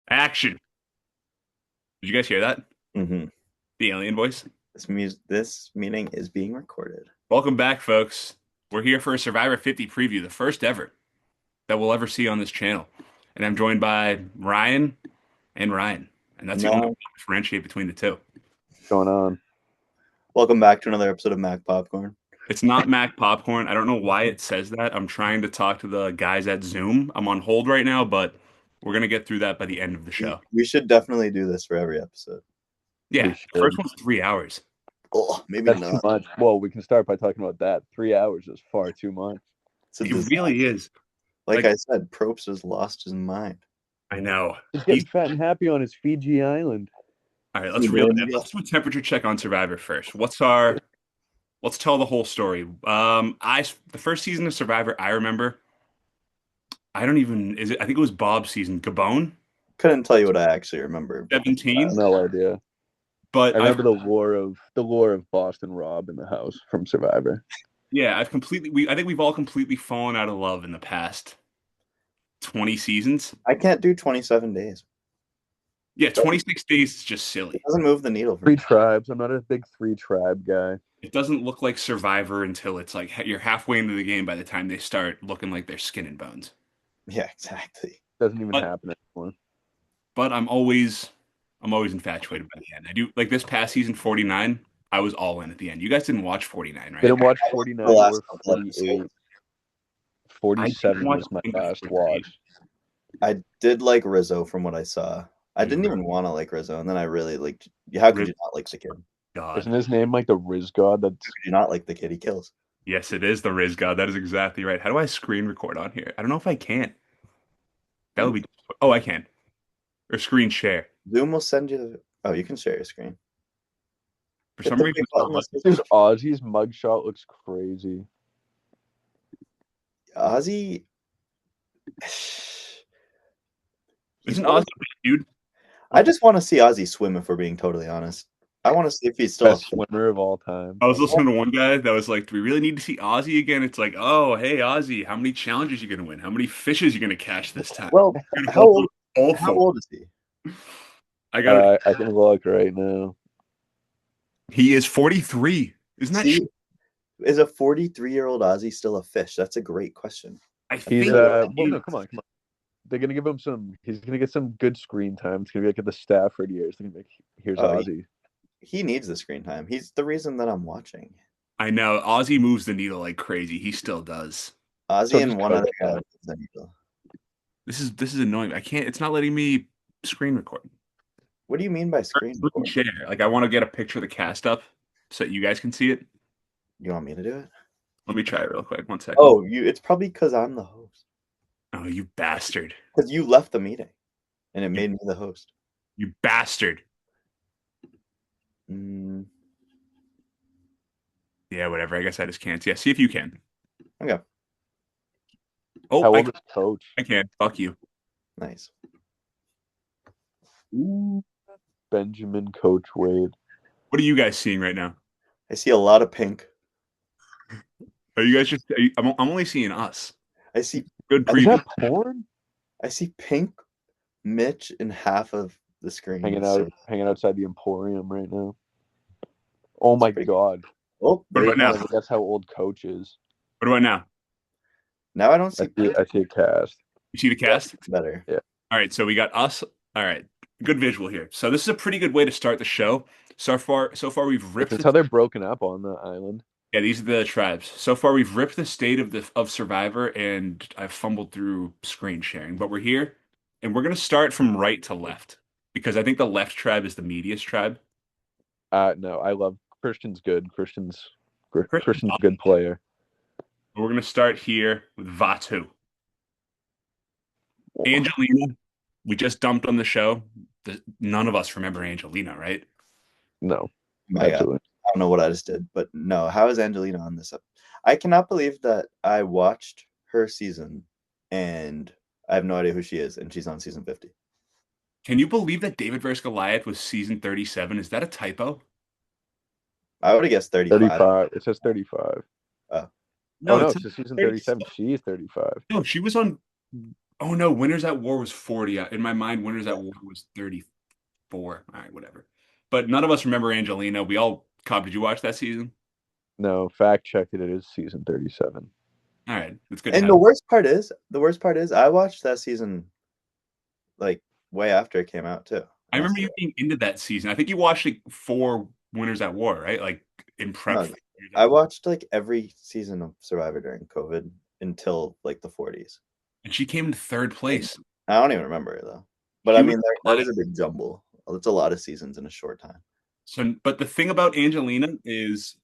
Action. Did you guys hear that? hmm The alien voice? this meeting is being recorded. Welcome back, folks. We're here for a Survivor 50 preview, the first ever that we'll ever see on this channel. And I'm joined by Ryan and Ryan. And that's the only way No, to differentiate between the two. Going on. welcome back to another episode of Mac Popcorn. It's not Mac Popcorn. I don't know why it says that. I'm trying to talk to the guys at Zoom. I'm on hold right now, but we're going to get through that by the end of the show. We should definitely do this for every episode. Yeah, We the first should. one's 3 hours. Oh, maybe That's not. too much. Well, we can start by talking about that. 3 hours is far too much. It's a It disaster. really is. Like like- I said, Probst has lost his mind. I know. He's getting fat and happy on his Fiji island. All right, let's do a temperature check on Survivor first. Let's tell the whole story. The first season of Survivor I remember. I don't even is it I think it was Bob's season, Gabon, Couldn't tell you what I actually remember. 17. No idea. But I remember the lore of Boston Rob in the house from Survivor. I think we've all completely fallen out of love in the past 20 seasons. I can't do 27 days. Yeah, 26 days is just silly. It doesn't move the needle for Three me. tribes. I'm not a big three tribe guy. It doesn't look like Survivor until it's like you're halfway into the game by the time they start looking like they're skin and bones. Yeah, exactly. Doesn't even But- happen anymore. But I'm always infatuated by the end. I do like this past season 49. I was all in at the end. You guys didn't watch 49, right? Didn't watch 49 The last or couple 48. episodes. 47 watch was my any of last 48. watch. I did like Rizzo from what I saw. I didn't even want to like Rizzo, and then I really liked. How could you not like the kid? God. Isn't his name like the Riz God? That's Could you not like the kid? He kills. Yes, it is the Riz God. That is exactly right. How do I screen record on here? I don't know if I can. That would be. Oh, I can. Or screen share. Zoom will send you the. Oh, you can share your screen. For Hit some the reason, big it's not button that letting- says- Dude, Ozzy's mugshot looks crazy. Ozzy. isn't Ozzy a big dude? I just want to see Ozzy swim. If we're being totally honest, I want to see if he's still. Best swimmer of all time. I was listening to one guy that was like, "Do we really need to see Ozzy again?" It's like, "Oh, hey Ozzy, how many challenges you gonna win? How many fishes you gonna catch this time?" Well, You're gonna how hold old? all How four. old is he? I got. I can look right now. He is 43. Isn't that? See, is a 43-year-old Ozzy still a fish? That's a great question. I He's think. well, no, come on. They're gonna give him some. He's gonna get some good screen time. It's gonna be like at the Stafford years. They're gonna be like, here's Oh, Ozzy. He needs the screen time. He's the reason that I'm watching. I know Ozzy moves the needle like crazy. He still does. Ozzy So and just one coach other guy. him. moves the needle. This is annoying. I can't. It's not letting me screen record. What do you mean by screen? Look and record? share. Like I want to get a picture of the cast up so that you guys can see it. You want me to do it? Let me try it real quick. 1 second. Oh, it's probably because I'm the host. Oh, you bastard! Because you left the meeting, and it made me the host. You bastard! Mm, Yeah, whatever. I guess I just can't. Yeah, see if you can. okay, Oh, How I, old is Coach? I can. Fuck you. nice. Benjamin Coach Wade. What are you guys seeing right now? I see a lot of pink. Are you guys just? I'm only seeing us. I see Good Is Is preview. that porn? I see pink, Mitch, in half of the screen. Hanging outside the Emporium right now. Oh my pretty God! Oh, What about now? That's how old Coach is. What about now? now I don't see pink. I see a cast. You see the cast? Better. All right, so we got us. All right, good visual here. So this is a pretty good way to start the show. So far we've ripped. That's how they're broken up on the island. Yeah, these are the tribes. So far, we've ripped the state of Survivor, and I've fumbled through screen sharing. But we're here, and we're gonna start from right to left because I think the left tribe is the meatiest tribe. No, I love Christian's good. Christian's a good player. We're gonna start here with Vatu. Angelina, we just dumped on the show. None of us remember Angelina, right? No, My God. absolutely. I don't know what I just did, but no. How is Angelina on this? I cannot believe that I watched her season, and I have no idea who she is, and she's on season 50. Can you believe that David vs. Goliath was season 37? Is that a typo? I would have guessed 35. 35. It says 35. Oh. No, it it's says season 37. 37. She's 35. No, she was on Oh no, Winners at War was 40. In my mind, Winners at War was 34. All right, whatever. But none of us remember Angelina. We all Cobb, did you watch that season? No, fact checked it. It is season 37. All right, it's good to And have. the worst part is, I watched that season like way after it came out too. I And remember you being into that season. I think you watched like 4 Winners at War, right? Like in prep. No, for Winners at I War. watched like every season of Survivor during COVID until like the 40s. And she came in third place. I don't even remember it though. But She I was mean, that is a big jumble. It's a lot of seasons in a short time. So, but the thing about Angelina is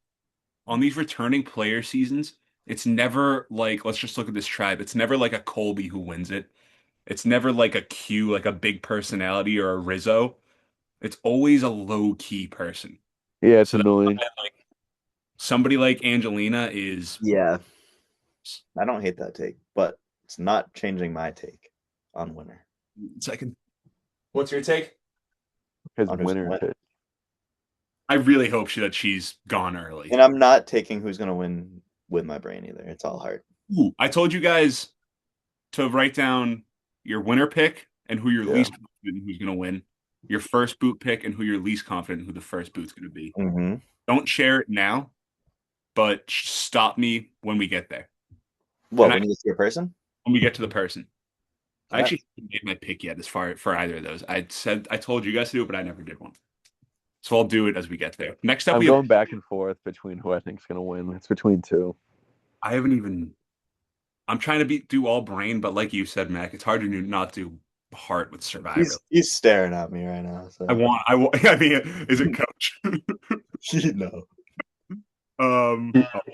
on these returning player seasons, it's never like, let's just look at this tribe. It's never like a Colby who wins it. It's never like a Q, like a big personality or a Rizzo. It's always a low key person. Yeah, it's So that's annoying. why, like somebody like Angelina is Yeah. I don't hate that take, but it's not changing my take on Winner. second. What's your take? His Hunter's winner win. pick. I really hope that she's gone early. And I'm not taking who's going to win with my brain either. It's all hard. Ooh, I told you guys to write down your winner pick and who you're Yeah. least confident who's going to win, your first boot pick and who you're least confident who the first boot's going to be. Mm-hmm. Don't share it now, but stop me when we get there. What, And when you get to your person? When we get to the person. I Yeah. actually haven't made my pick yet as far for either of those. I told you guys to do it, but I never did one. So I'll do it as we get there. Next up, I'm going back and forth between who I think is going to win. It's between two. I'm trying to do all brain, but like you said, Mac, it's hard to not do heart with Survivor. He's staring at me right now. So. I mean, is it Coach? No.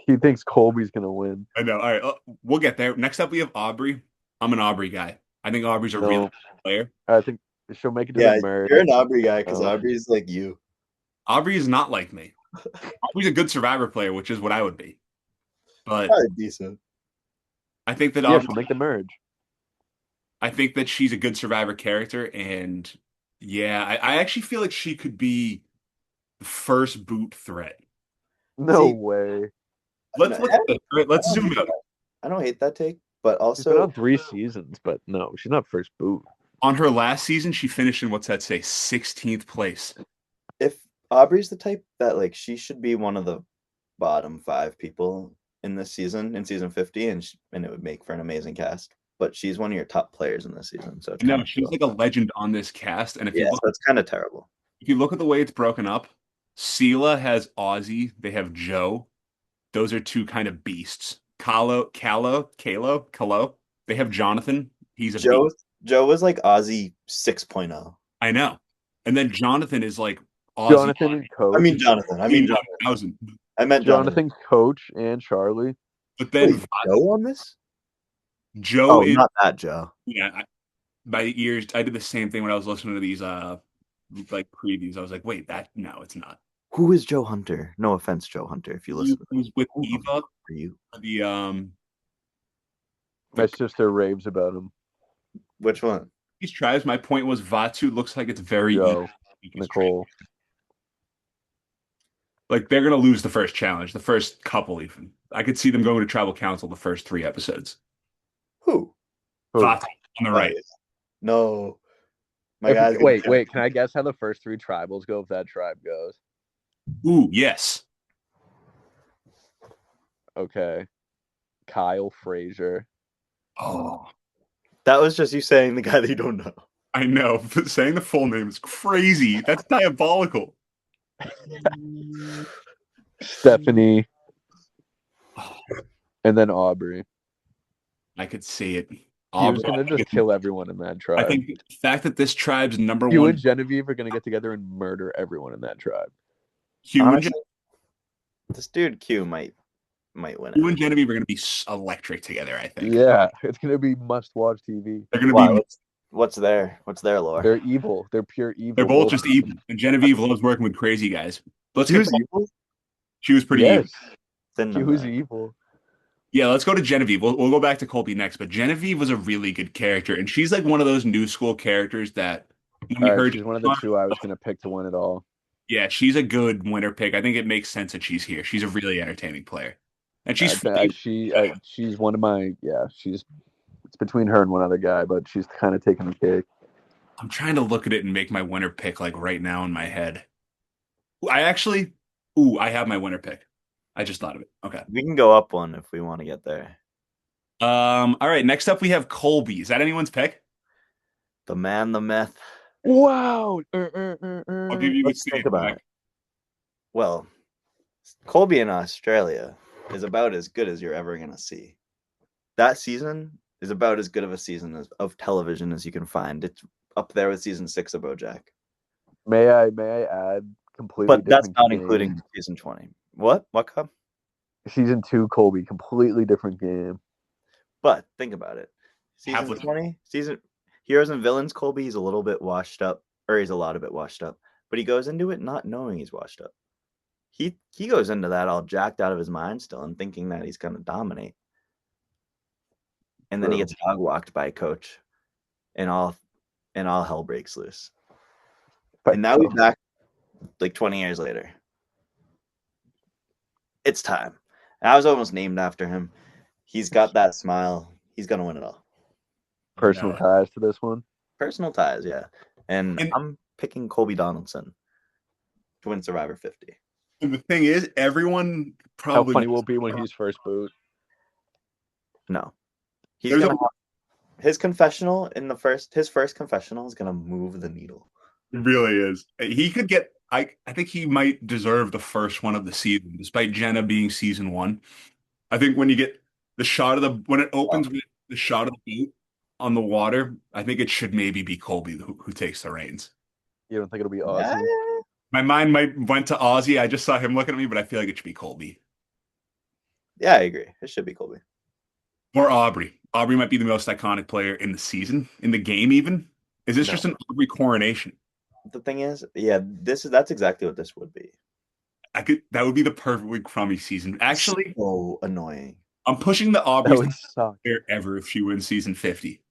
He thinks Colby's going to win. I know. All right, we'll get there. Next up, we have Aubrey. I'm an Aubrey guy. I think Aubrey's a real player. I think she'll make it to Yeah, the merge. you're an Aubrey guy because Oh. Aubrey's like you. Aubrey is not like me. Aubrey's a good Survivor player, which is what I would be. But Probably decent. I think that Yeah, she'll make the merge. I think that she's a good Survivor character, and yeah, I actually feel like she could be the first boot threat. No See, way. Let's look at this. Let's zoom out. I don't hate that take, but She's been also on 3 seasons, but no, she's not first boot. On her last season, she finished in what's that say, 16th place. if Aubrey's the type that like she should be one of the bottom 5 people in this season, in season 50, and it would make for an amazing cast. But she's one of your top players in this season, so it's No, kinda she's cool. like a legend on this cast, and Yeah, so it's kind of terrible. if you look at the way it's broken up, Sela has Ozzy, they have Joe. Those are two kind of beasts. Kalo, they have Jonathan. He's a beast. Joe was like Ozzy 6.0. I know. And then Jonathan is like Ozzy. Jonathan and Coach. I mean Jonathan. 1,000. I meant Jonathan, Coach, and Charlie. But then Wait, Joe on this? Joe Oh, is not that Joe. yeah. My ears, I did the same thing when I was listening to these like previews. I was like, wait, it's not. Who is Joe Hunter? No offense, Joe Hunter. If you He listen, was with Who Eva. are you? The My sister raves about him. Which one? these tribes. My point was Vatu looks like it's very Joe, easy. Nicole. Like they're gonna lose the first challenge, the first couple even. I could see them going to tribal council the first 3 episodes. Who? Who? Vatu on the right. No. My guy's gonna Wait. kill Can I guess how the first 3 tribals go if that tribe goes? Ooh, yes. Okay. Kyle Frazier. Oh, That was just you saying the guy that you don't know. I know. But saying the full name is crazy. That's diabolical. Stephanie. Oh, And then Aubrey. I could see it. He was Aubrey, gonna just kill everyone in that I tribe. think the fact that this tribe's number You one, and Genevieve are gonna get together and murder everyone in that tribe. Hugh and Honestly, this dude Q might win Hugh it. and Genevieve are going to be electric together. I think. Yeah, it's gonna be must-watch TV. They're going to Why, be. what's their lore? They're evil. They're pure evil. They're both just evil. And Genevieve loves working with crazy guys. Let's get. Q's evil? She was pretty evil. Yes, Didn't know Q's that. evil. Yeah, let's go to Genevieve. We'll go back to Colby next, but Genevieve was a really good character, and she's like one of those new school characters that when we heard. She's one of the 2 I was gonna pick to win it all. Yeah, she's a good winner pick. I think it makes sense that she's here. She's a really entertaining player, and she's funny. She's one of my. Yeah, it's between her and one other guy, but she's kind of taking the cake. I'm trying to look at it and make my winner pick like right now in my head. I have my winner pick. I just thought of it. Okay. We can go up one if we want to get there. All right. Next up, we have Colby. Is that anyone's pick? The man, the myth. Wow. I'll give you a Let's think about back. it. Well, Colby in Australia is about as good as you're ever going to see. That season is about as good of a season of television as you can find. It's up there with season 6 of BoJack. May I add completely But that's different not game. including season 20. What? What cup? Season 2 Colby, completely different game. But think about it. Season 20, Heroes and Villains, Colby, he's a little bit washed up, or he's a lot of it washed up. But he goes into it not knowing he's washed up. He goes into that all jacked out of his mind still and thinking that he's going to dominate. And then he gets hog walked by a coach, and all hell breaks loose. And now he's back like 20 years later. It's time. And I was almost named after him. He's got that smile. He's going to win it all. Personal ties to this one. Personal ties, yeah. And I'm picking Colby Donaldson to win Survivor 50. And the thing is, everyone probably... How funny will it be when he's first boot? No. He's gonna his confessional his first confessional is gonna move the needle. It really is. He could get I think he might deserve the first one of the season, despite Jenna being season 1. I think when you get the shot of when it opens with the shot of the boat on the water, I think it should maybe be Colby who takes the reins. You don't think it'll be Ozzy? My mind went to Ozzy. I just saw him looking at me, but I feel like it should be Colby. Yeah, I agree. It should be Colby. Or Aubrey. Aubrey might be the most iconic player in the season, in the game even. Is this just an Aubrey coronation? The thing is, yeah, that's exactly what this would be. That would be the perfect crummy season. Actually, so annoying. I'm pushing the Aubrey player ever if she wins season 50.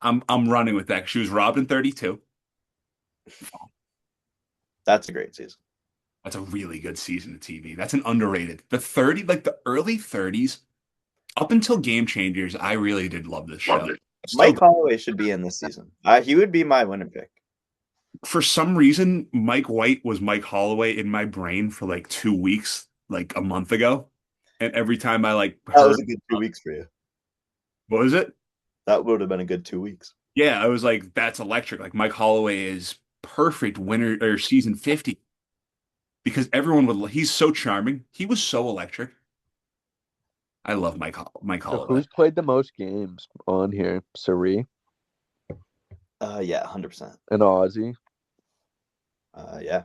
I'm running with that. She was robbed in 32. That's a great season. That's a really good season of TV. That's an underrated. The early 30s, up until Game Changers, I really did love this show. Mike Holloway should be in this season. He would be my winner pick. For some reason, Mike White was Mike Holloway in my brain for like 2 weeks, like a month ago. And every time I heard... That was a good 2 weeks for you. What was it? That would have been a good 2 weeks. Yeah, I was like, that's electric. Like Mike Holloway is perfect winner or season 50. Because he's so charming. He was so electric. I love Mike Holloway. So who's played the most games on here? Sari? Yeah, 100%. And Ozzy? Yeah.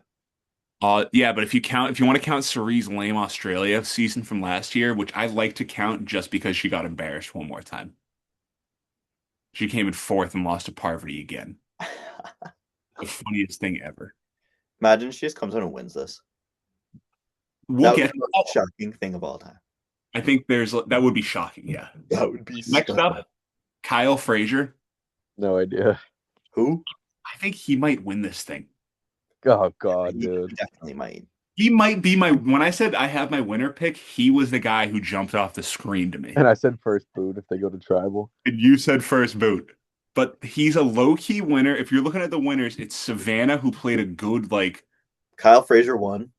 Yeah, but if you want to count Sari's lame Australia season from last year, which I like to count just because she got embarrassed one more time. She came in 4th and lost to Parvati again. The funniest thing ever. Imagine she just comes in and wins this. We'll get the most shocking thing of all time. I think that would be shocking, yeah. That would be next up, Kyle Frazier. No idea. Who? I think he might win this thing. Oh God, dude. He definitely might. He might be when I said I have my winner pick, he was the guy who jumped off the screen to me. And I said first boot if they go to tribal. And you said first boot. But he's a low-key winner. If you're looking at the winners, it's Savannah who played a good Kyle Frazier won.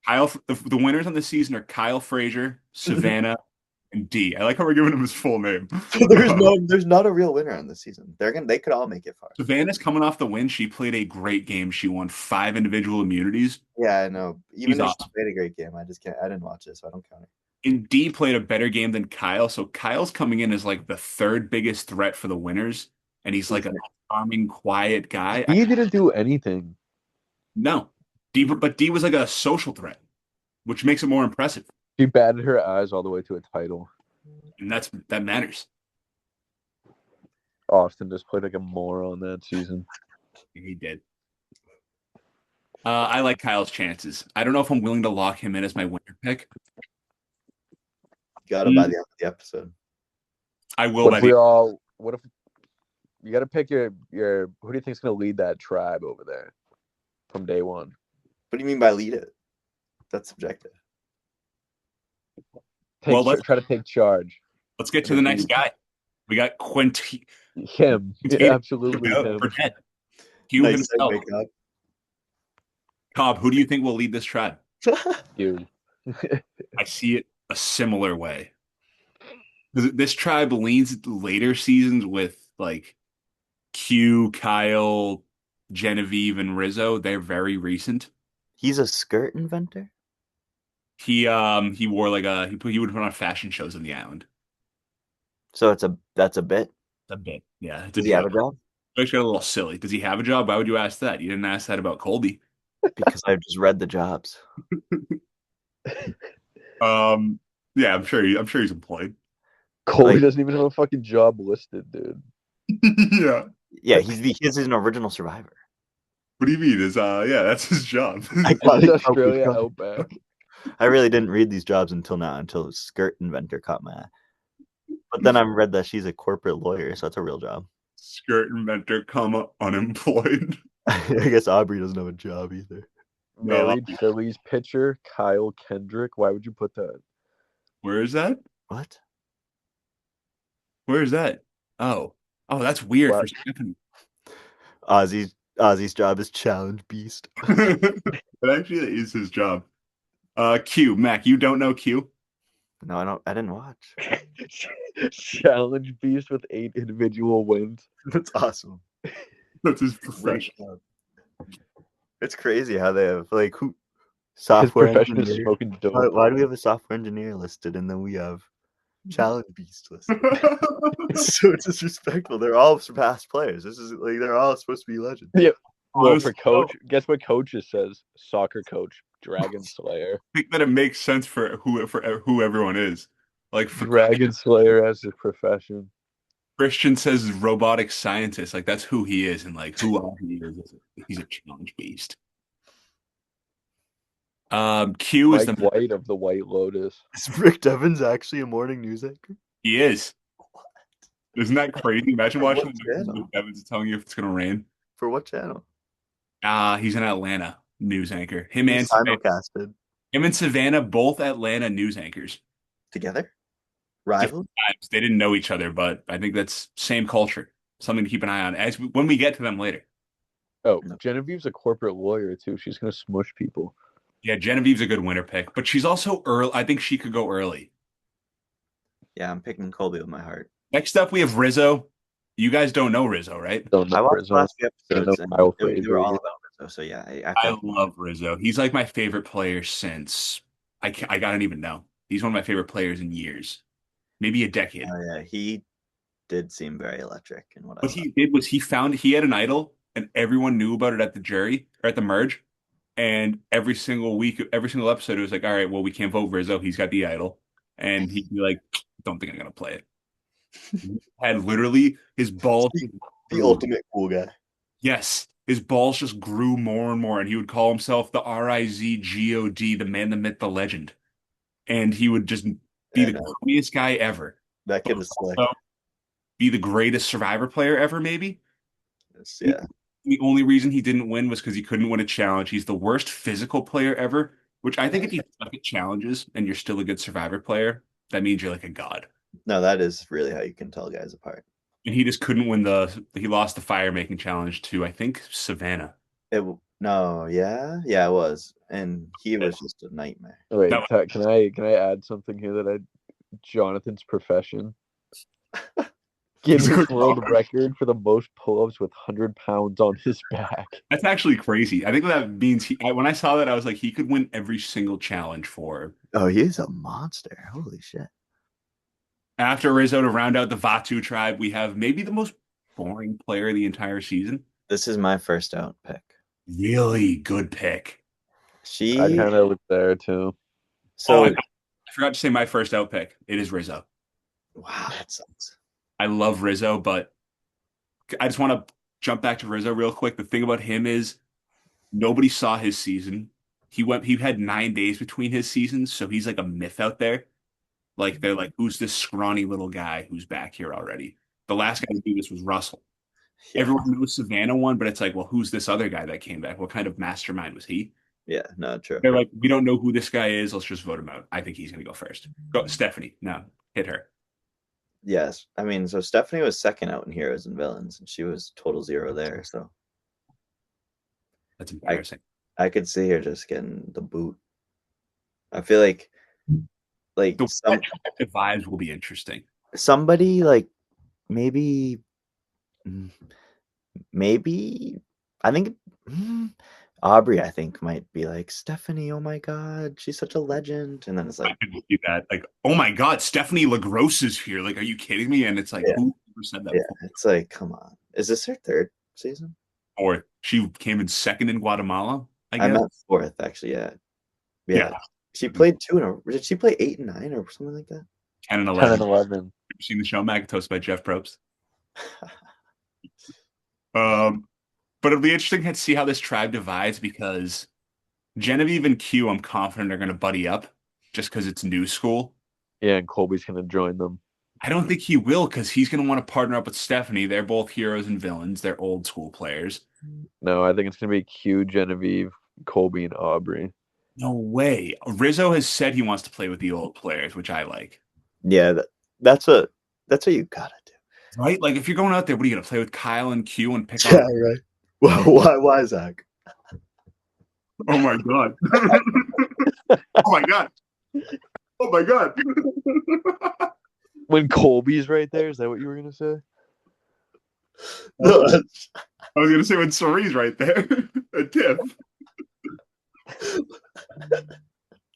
The winners on the season are Kyle Frazier, Savannah, and D. I like how we're giving him his full name. There's not a real winner on this season. They could all make it far. Savannah's coming off the win. She played a great game. She won 5 individual immunities. Yeah, I know. Even though awesome. She played a great game, I didn't watch it, so I don't count it. And D played a better game than Kyle. So Kyle's coming in as the 3rd biggest threat for the winners. And he's like a charming, quiet guy. He didn't do anything. No. But D was like a social threat, which makes it more impressive. She batted her eyes all the way to a title. And that matters. Austin just played like a moron that season. He did. I like Kyle's chances. I don't know if I'm willing to lock him in as my winner pick. Got it by the end of the episode. I will. What if you got to pick your who do you think is going to lead that tribe over there from day one? What do you mean by lead it? That's subjective. Try to take charge. Let's get to the next guy. We got Quinty. Him. Yeah, absolutely him. Burnett. Q Nice himself. segue, Cobb, who do you think will lead this tribe? Cobb. Dude. I see it a similar way. This tribe leans later seasons with like Q, Kyle, Genevieve, and Rizzo. They're very recent. He's a skirt inventor. He wore like he would put on fashion shows on the island. So that's a bit. A bit, yeah. It's Does he have a job? I got a little silly. Does he have a job? Why would you ask that? You didn't ask that about Colby. Because I've just read the jobs. Yeah, I'm sure. I'm sure he's employed. Colby Like- doesn't even have a fucking job listed, dude. Yeah. Yeah, he's an original survivor. What do you mean? Yeah, that's his job. I It's got it. Australia Outback. I really didn't read these jobs until skirt inventor caught my eye. But then I read that she's a corporate lawyer, so that's a real job. Skirt inventor, unemployed. I guess Aubrey doesn't have a job either. No, Married Phillies pitcher Kyle Kendrick. Why would you put that? where is that? What? Where is that? Oh, that's weird What? for Stephanie. Ozzy's job is challenge beast. But actually, that is his job. Q, Mac, you don't know Q? No, I didn't watch. Challenge beast with 8 individual wins. That's awesome. That's his Great profession. job. It's crazy how they have like who His software profession is engineer. smoking dope. Why do we have a software engineer listed and then we have challenge beast listed? It's so disrespectful. They're all past players. This is like they're all supposed to be legends. Well, Honestly, for coach, guess what coach it says? Soccer coach, Dragon Slayer. I think that it makes sense for who everyone is. Like for Dragon Slayer as his profession. Christian says robotic scientist, like that's who he is, and like who he is. He's a challenge beast. Q is Mike the White of the White Lotus. Is Rick Devens actually a morning news anchor? he is. Isn't that crazy? Imagine For watching what the news channel? with Evans telling you if it's gonna rain. For what channel? He's an Atlanta news anchor. Him He's simulcasted and Savannah, both Atlanta news anchors. together. Rival. Times. They didn't know each other, but I think that's same culture. Something to keep an eye on when we get to them later. Oh, No. Genevieve's a corporate lawyer too. She's gonna smush people. Yeah, Genevieve's a good winner pick, but she's also early. I think she could go early. Yeah, I'm picking Colby with my heart. Next up, we have Rizzo. You guys don't know Rizzo, right? Don't I know watched Rizzo. the last few Don't know episodes and Kyle they were all Frazier. about Rizzo. So yeah, I feel- love Rizzo. He's like my favorite player since I don't even know. He's one of my favorite players in years, maybe a decade. yeah, he did seem very electric in what I What saw. he did was he had an idol, and everyone knew about it at the jury or at the merge. And every single week, every single episode, it was like, all right, well, we can't vote Rizzo. He's got the idol, and he'd be like, don't think I'm gonna play it. He had literally his balls. The ultimate cool guy. Yes, his balls just grew more and more, and he would call himself the RIZGOD, the man, the myth, the legend, and he would just be Yeah, the no. greatest guy ever, That kid is slick. Also, be the greatest Survivor player ever, maybe. Yeah. The only reason he didn't win was because he couldn't win a challenge. He's the worst physical player ever, which I think if you suck at challenges and you're still a good Survivor player, that means you're like a god. No, that is really how you can tell guys apart. And he just couldn't win he lost the fire making challenge to, I think, Savannah. It was, and he was just a nightmare. Wait, That can I add something here that Jonathan's profession? Guinness World Record for the most pull-ups with 100 pounds on his back. That's actually crazy. I think that means when I saw that, I was like, he could win every single challenge for. Oh, he's a monster! Holy shit! After Rizzo, to round out the Vatu tribe, we have maybe the most boring player of the entire season. This is my first out pick. Really good pick. She I kind of was there too. so I forgot to say my first out pick. It is Rizzo. wow, that sucks. I love Rizzo, but I just want to jump back to Rizzo real quick. The thing about him is nobody saw his season. He had 9 days between his seasons, so he's like a myth out there. Like they're like, who's this scrawny little guy who's back here already? The last guy to do this was Russell. Yeah. Everyone knows Savannah won, but it's like, well, who's this other guy that came back? What kind of mastermind was he? Yeah, no, true. They're like, we don't know who this guy is. Let's just vote him out. I think he's going to go first. Go, Stephanie. No, hit her. Yes. I mean, so Stephanie was second out in Heroes and Villains, and she was total zero there. So That's embarrassing. I could see her just getting the boot. I feel like The vibes will be interesting. somebody like maybe I think Aubrey, I think, might be like, Stephanie, oh my God, she's such a legend. And then it's I like, could believe that. Like, oh my God, Stephanie LaGrosse is here. Like, are you kidding me? And it's like, yeah, who ever said that yeah, before? it's like, come on. Is this her third season? Or she came in second in Guatemala, I I guess. meant fourth, actually. Yeah. Yeah. She played two in a did she play 8 and 9 or something like that? 10 and 10 11. and 11. Have you seen the show Magatos by Jeff Probst? But it'll be interesting to see how this tribe divides because Genevieve and Q, I'm confident, are going to buddy up just because it's new school. Yeah, and Colby's gonna join them. I don't think he will because he's going to want to partner up with Stephanie. They're both heroes and villains. They're old school players. No, I think it's gonna be Q, Genevieve, Colby, and Aubrey. No way. Rizzo has said he wants to play with the old players, which I like. Yeah, that's what you gotta do. Right? Like if you're going out there, what are you going to play with Kyle and Q and pick Yeah, on? right. Why Zach? Oh my God. Oh my God. Oh my God. When Colby's right there, is that what you were gonna say? No, I was going to say when Cerie's right there. A tip.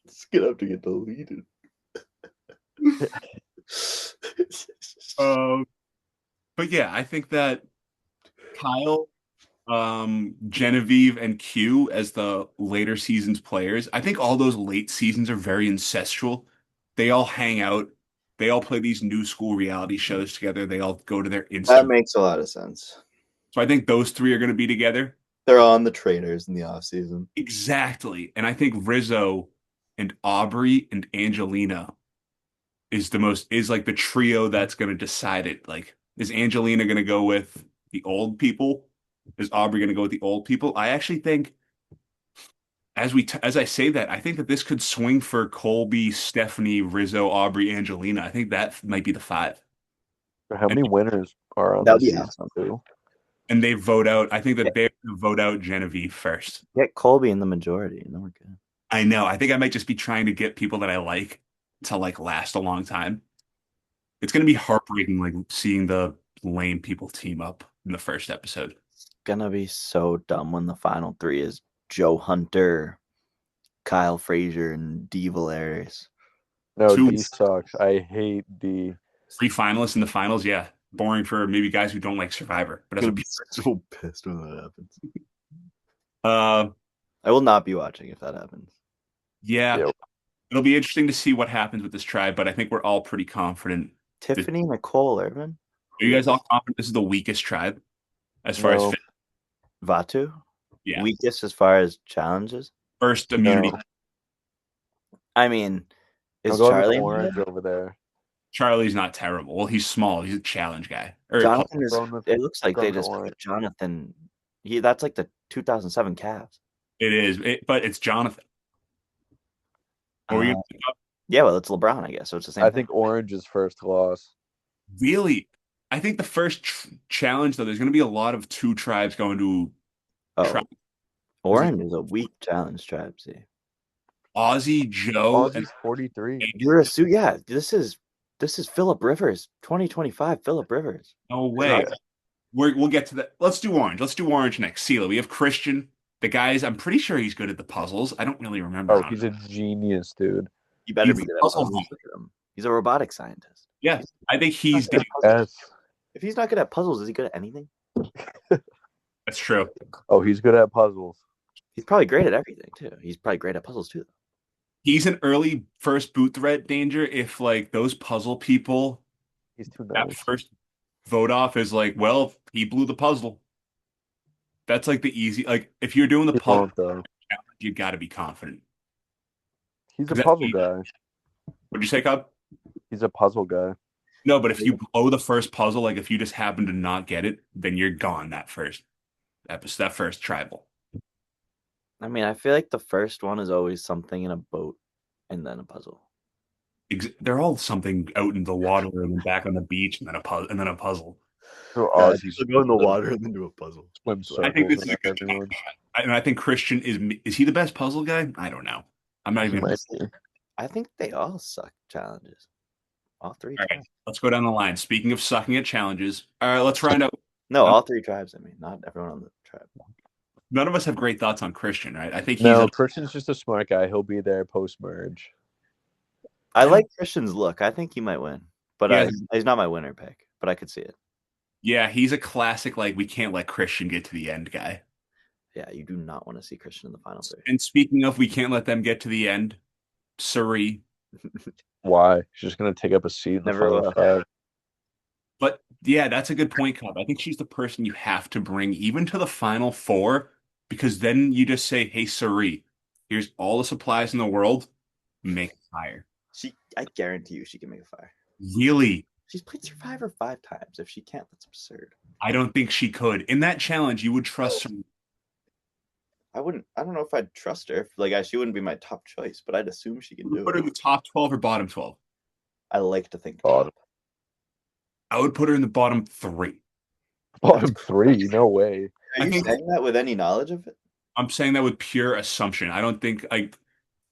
it's gonna have to get deleted. But yeah, I think that Kyle, Genevieve, and Q as the later seasons players, I think all those late seasons are very ancestral. They all hang out. They all play these new school reality shows together. They all go to their That Instagram. makes a lot of sense. So I think those three are going to be together. They're on the trainers in the off season. Exactly. And I think Rizzo and Aubrey and Angelina is like the trio that's going to decide it. Like, is Angelina going to go with the old people? Is Aubrey going to go with the old people? I actually think as I say that, I think that this could swing for Colby, Stephanie, Rizzo, Aubrey, Angelina. I think that might be the five. How many winners are on That'd this be season awesome. too? And they vote out. I think that they're going to vote out Genevieve first. Get Colby in the majority, and then we're good. I know. I think I might just be trying to get people that I like to like last a long time. It's going to be heartbreaking, like seeing the lame people team up in the first episode. It's gonna be so dumb when the final three is Joe Hunter, Kyle Frazier, and D. Valeris. No, Two- D sucks. I hate D. Three finalists in the finals, yeah. Boring for maybe guys who don't like Survivor. But I'm as gonna be so pissed when that happens. I will not be watching if that happens. Yeah, Yep. it'll be interesting to see what happens with this tribe, but I think we're all pretty confident. Tiffany Nicole Irvin, Are you guys all confident this is the weakest tribe as far No. as Vatu, yeah, weakest as far as challenges. first immunity? No. I mean, I'm is going Charlie with in Orange there? over there. Charlie's not terrible. Well, he's small. He's a challenge guy. Or Jonathan is. Going with- It looks like they going just Orange. put Jonathan. That's like the 2007 Cavs. it is, but it's Jonathan. What were you Uh, gonna pick up? Yeah, well, it's LeBron, I guess. So it's the same. I thing. think Orange is first loss. Really? I think the first challenge, though, there's going to be a lot of two tribes going to tribe. Orange is a weak challenge tribe. See, Aussie, Joe, and Aussie's 43. you're a suit. Yeah, this is Philip Rivers, 2025. Philip Rivers. no way. Yeah. We'll get to that. Let's do Orange. Let's do Orange next. Sela. We have Christian. The guys, I'm pretty sure he's good at the puzzles. I don't really remember. Oh, he's a genius, dude. You better He's be good at puzzle puzzles. Look at him. He's a robotic scientist. Yeah, I think he's. Yes. If he's not good at puzzles, is he good at anything? That's true. Oh, he's good at puzzles. He's probably great at everything too. He's probably great at puzzles too. He's an early first boot threat danger if like those puzzle people He's too that nice. first vote off is like, well, he blew the puzzle. That's like the easy. Like if you're doing the He puzzle, won't, though. you got to be confident. He's a Is that puzzle easy? guy. What'd you say, Cobb? He's a puzzle guy. No, but if you blow the first puzzle, like if you just happen to not get it, then you're gone that first episode, that first tribal. I mean, I feel like the first one is always something in a boat and then a puzzle. They're all something out in the water and then back on the beach and then a puzzle. So Yeah, Ozzy's go in the water and then do a puzzle. swim I think circles this is and a good everyone. and I think Christian is he the best puzzle guy? I don't know. I'm not He even. might be. I think they all suck challenges. All three All right, tribes. let's go down the line. Speaking of sucking at challenges, all right, let's find out. No, all three tribes. I mean, not everyone on the tribe. None of us have great thoughts on Christian, right? I think he's No, a Christian's just a smart guy. He'll be there post merge. I like Christian's look. I think he might win, but Yeah. he's not my winner pick. But I could see it. yeah, he's a classic. Like we can't let Christian get to the end guy. Yeah, you do not want to see Christian in the final three. And speaking of, we can't let them get to the end. Suri, Why? She's just gonna take up a seat in the Never final will. five. but yeah, that's a good point, Cobb. I think she's the person you have to bring even to the final four because then you just say, "Hey, Suri, here's all the supplies in the world. Make fire." I guarantee you, she can make a fire. Really? She's played Survivor 5 times. If she can't, that's absurd. I don't think she could. In that challenge, you would trust her. I wouldn't. I don't know if I'd trust her. She wouldn't be my top choice, but I'd assume she can Would do put her in it. the top 12 or bottom 12. I like to think Bottom. I would put her in the bottom 3. Bottom three? No way. Are I you think- saying that with any knowledge of it? I'm saying that with pure assumption. I don't think like.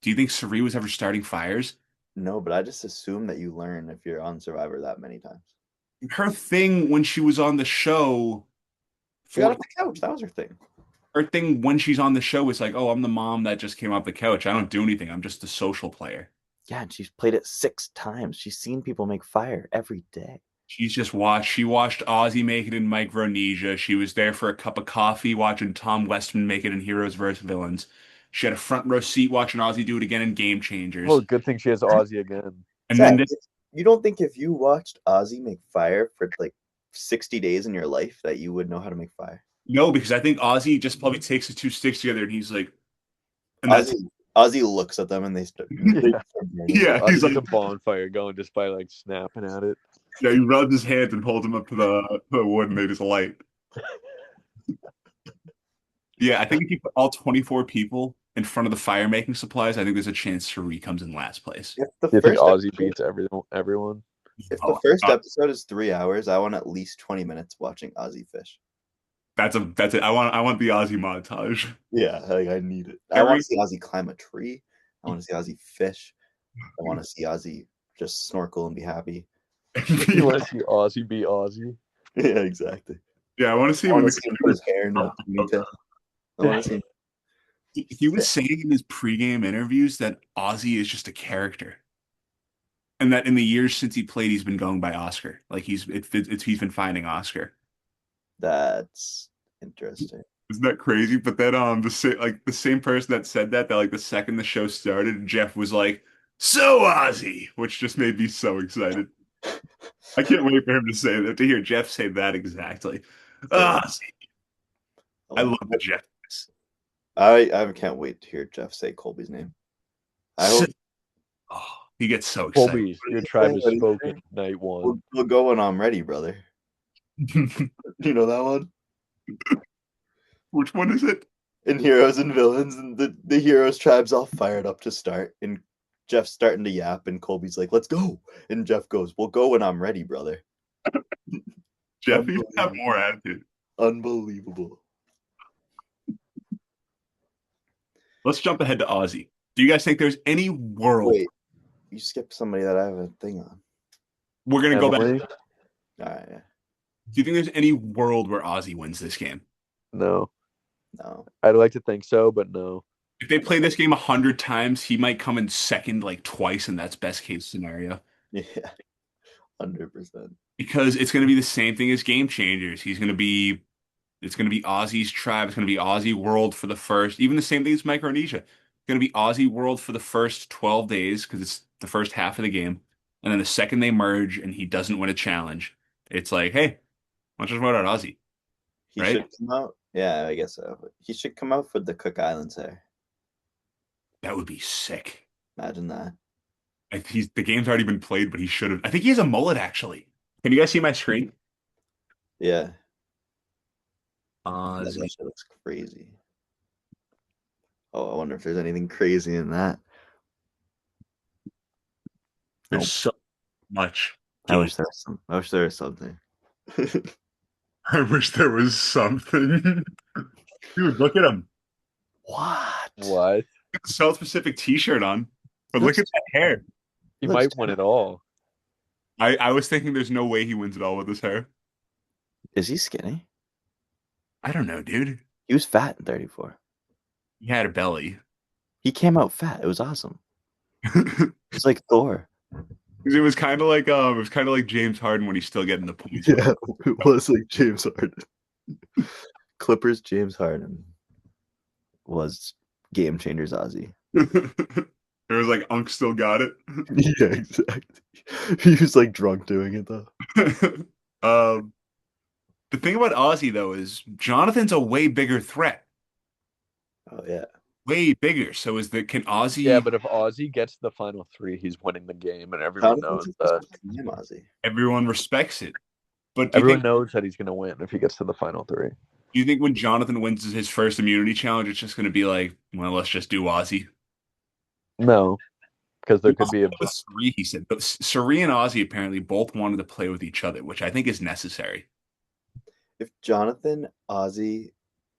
Do you think Suri was ever starting fires? No, but I just assume that you learn if you're on Survivor that many times. Her thing when she was on the show, She got off the couch. That was her thing. her thing when she's on the show is like, "Oh, I'm the mom that just came off the couch. I don't do anything. I'm just a social player." Yeah, and she's played it 6 times. She's seen people make fire every day. She's just watched. She watched Ozzy make it in Micronesia. She was there for a cup of coffee watching Tom Westman make it in Heroes vs. Villains. She had a front row seat watching Ozzy do it again in Game Changers. Well, good thing she has Ozzy again. And then Zach, you don't think if you watched Ozzy make fire for like 60 days in your life that you would know how to make fire? no, because I think Ozzy just probably takes the 2 sticks together and he's like, and that's Ozzy looks at them and they start. Yeah. yeah, Ozzy he's gets like, a bonfire going just by like snapping at it. yeah, he rubs his hands and holds them up to the wood and they just light. Yeah, I think if you put all 24 people in front of the fire making supplies, I think there's a chance Suri comes in last place. If the Do you think first Ozzy episode, beats everyone? if Oh, the first uh, episode is 3 hours, I want at least 20 minutes watching Ozzy fish. that's it. I want the Ozzy montage. Yeah, I need it. I want to see Ozzy climb a tree. I want to see Ozzy fish. I want to see Ozzy just snorkel and be happy. You want to see Ozzy be Ozzy? Yeah, exactly. Yeah, I want to see I him in want the to see him put his hair in a ponytail. I want to see him. He was saying in his pregame interviews that Ozzy is just a character, and that in the years since he played, he's been going by Oscar. Like he's been finding Oscar. That's interesting. Isn't that crazy? But then the same person that said that like the second the show started, Jeff was like, "So Ozzy," which just made me so excited. I can't wait for him to say that, to hear Jeff say that exactly. Ozzy. I love the Jeff. I can't wait to hear Jeff say Colby's name. I hope Oh, he gets so excited. Colby, your tribe is spoken. Night one. we'll go when I'm ready, brother. Do you know that one? Which one is it? In Heroes and Villains, and the heroes tribe's all fired up to start, and Jeff's starting to yap, and Colby's like, "Let's go," and Jeff goes, "We'll go when I'm ready, brother." Jeff, you have more attitude. Unbelievable. Let's jump ahead to Ozzy. Do you guys think there's any world Wait, you skipped somebody that I have a thing on. we're gonna go back? Emily? All right, yeah. Do you think there's any world where Ozzy wins this game? No. No. I'd like to think so, but no. If they play this game 100 times, he might come in second like twice, and that's best case scenario. Yeah. 100%. Because it's gonna be the same thing as Game Changers. It's gonna be Ozzy's tribe. It's gonna be Ozzy World for the first, even the same thing as Micronesia. It's gonna be Ozzy World for the first 12 days because it's the first half of the game, and then the second they merge and he doesn't win a challenge, it's like, hey, let's just vote out Ozzy. He Right? should come out. Yeah, I guess so. He should come out with the Cook Islands hair. That would be sick. Imagine that. The game's already been played, but he should have. I think he has a mullet actually. Can you guys see my screen? Yeah. That Ozzy. shit looks crazy. Oh, I wonder if there's anything crazy in that. There's Nope. so much. I wish there was some. I wish there was something. I wish there was something. Dude, look at him. What? What? Got the South Pacific T-shirt on, but Looks- look at that hair. He Looks might win it all. I was thinking there's no way he wins it all with his hair. Is he skinny? I don't know, dude. He was fat in 34. He had a belly. He came out fat. It was awesome. it It was like Thor. was kind of like James Harden when he's still getting the points. Yeah, it was like James Harden. Clippers James Harden was game changers Ozzy. It was like Unk still got it. Yeah, exactly. He was like drunk doing it though. The thing about Ozzy though is Jonathan's a way bigger threat. Oh yeah. Way bigger. So can Ozzy? Yeah, but if Ozzy gets to the final three, he's winning the game, and everyone knows that. Ozzy. Everyone respects it. But do Everyone knows that he's going to win if he gets to the final three. you think when Jonathan wins his first immunity challenge, it's just going to be like, well, let's just do Ozzy? No, because there could be a. With Sari, he said, but Sari and Ozzy apparently both wanted to play with each other, which I think is necessary. If Jonathan, Ozzy,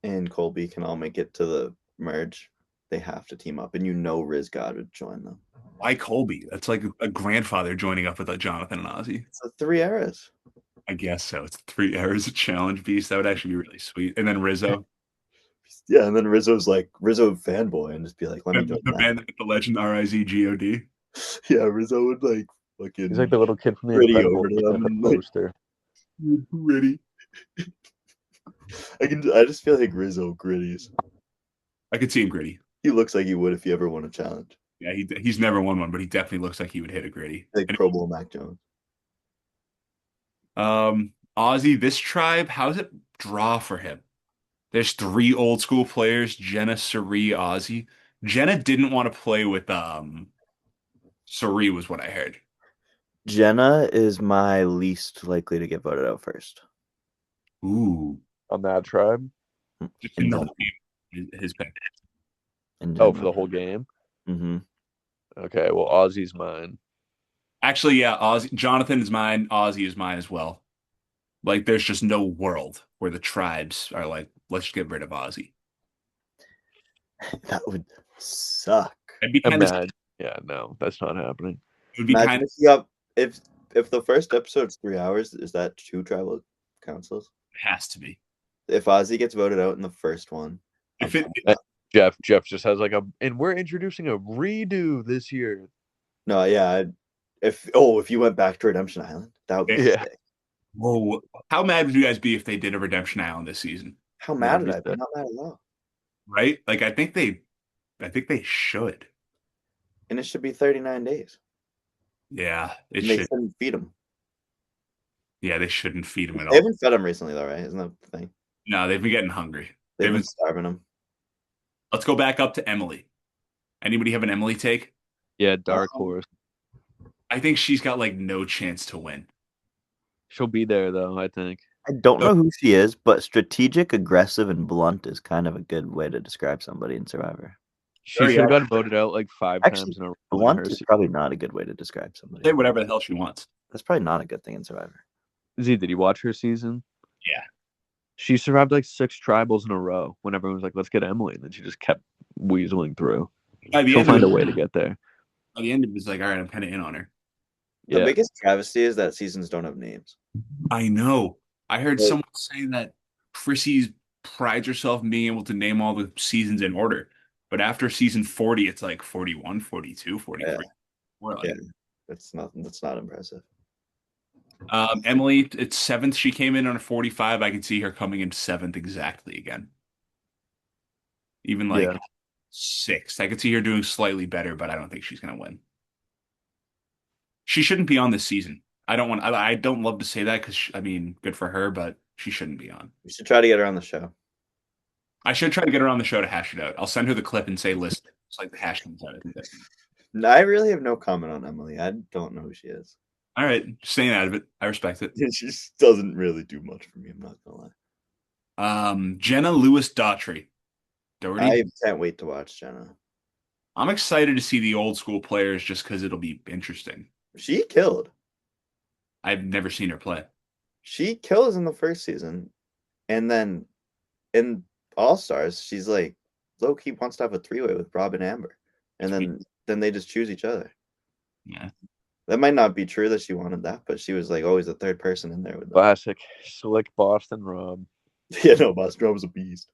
and Colby can all make it to the merge, they have to team up, and Riz God would join them. Why Colby? That's like a grandfather joining up with Jonathan and Ozzy. It's the 3 eras. I guess so. It's 3 eras of challenge beast. That would actually be really sweet. And then Rizzo. Yeah, and then Rizzo fanboy and just be like, let me And join the that. band that the legend RIZGOD. Yeah, Rizzo would like fucking He's like the little kid from the Gritty Incredibles over to with them the and, like- poster. Gritty. I just feel like Rizzo gritties. I could see him gritty. He looks like he would if he ever won a challenge. Yeah, he's never won one, but he definitely looks like he would hit a gritty. Like Pro Bowl Mac Jones. Ozzy, this tribe, how's it draw for him? There's 3 old school players, Jenna, Sari, Ozzy. Jenna didn't want to play with Sari was what I heard. Jenna is my least likely to get voted out first. Ooh. On that tribe. Just in the whole game, his pick. Oh, for the whole game? Mm-hmm. Okay, well, Ozzy's mine. Actually, yeah, Jonathan is mine, Ozzy is mine as well. Like, there's just no world where the tribes are like, let's get rid of Ozzy. That would suck. It'd be kind of Imagine. Yeah, no, that's not happening. it would be Imagine kind of if you got if the first episode's 3 hours, is that 2 tribal councils? has to be. If Ozzy gets voted out in the first one, If it Jeff just has and we're introducing a redo this year. no, yeah. If you went back to Redemption Island, that would be Yeah. sick. whoa, how mad would you guys be if they did a Redemption Island this season? How mad That'd would be I be? sick. Not mad at all. Right? Like I think they should. And it should be 39 days. Yeah, it And they should. shouldn't feed them. Yeah, they shouldn't feed them at They all. haven't fed them recently, though, right? Isn't that the thing? No, they've been getting hungry. They've They've been been- starving them. Let's go back up to Emily. Anybody have an Emily take? Yeah, Dark Horse. I think she's got like no chance to win. She'll be there though, I think. I don't know who she is, but strategic, aggressive, and blunt is kind of a good way to describe somebody in Survivor. She Very should have gotten voted out like 5 Actually, times in a row. Blunt in her is probably not a good way to describe somebody. Say whatever the hell she wants. That's probably not a good thing in Survivor. Z, did you watch her season? Yeah. She survived like 6 tribals in a row when everyone was like, let's get Emily. And then she just kept weaseling through. By the She'll end of find a it, way to get there. by the end of it, it's like, all right, I'm kind of in on her. The Yeah. biggest travesty is that seasons don't have names. I know. I heard Like- someone say that Chrissy prides herself in being able to name all the seasons in order. But after season 40, it's like 41, 42, 43. Yeah. We're like, Yeah. That's not impressive. Emily, it's 7th. She came in on a 45. I can see her coming in 7th exactly again. Even like Yeah. 6th. I could see her doing slightly better, but I don't think she's going to win. She shouldn't be on this season. I don't love to say that because, I mean, good for her, but she shouldn't be on. We should try to get her on the show. I should try to get her on the show to hash it out. I'll send her the clip and say, listen, it's like the hash comes out. I think that's- No, I really have no comment on Emily. I don't know who she is. All right, staying out of it. I respect it. She just doesn't really do much for me. I'm not gonna lie. Jenna Lewis Daughtry. Doherty. I can't wait to watch Jenna. I'm excited to see the old school players just because it'll be interesting. She killed. I've never seen her play. She kills in the first season, and then in All Stars, she's like low key wants to have a 3-way with Rob and Amber, and then they just choose each other. Yeah. That might not be true that she wanted that, but she was like always the third person in there with them. Classic. Slick Boston Rob. Yeah, no, Boston Rob was a beast.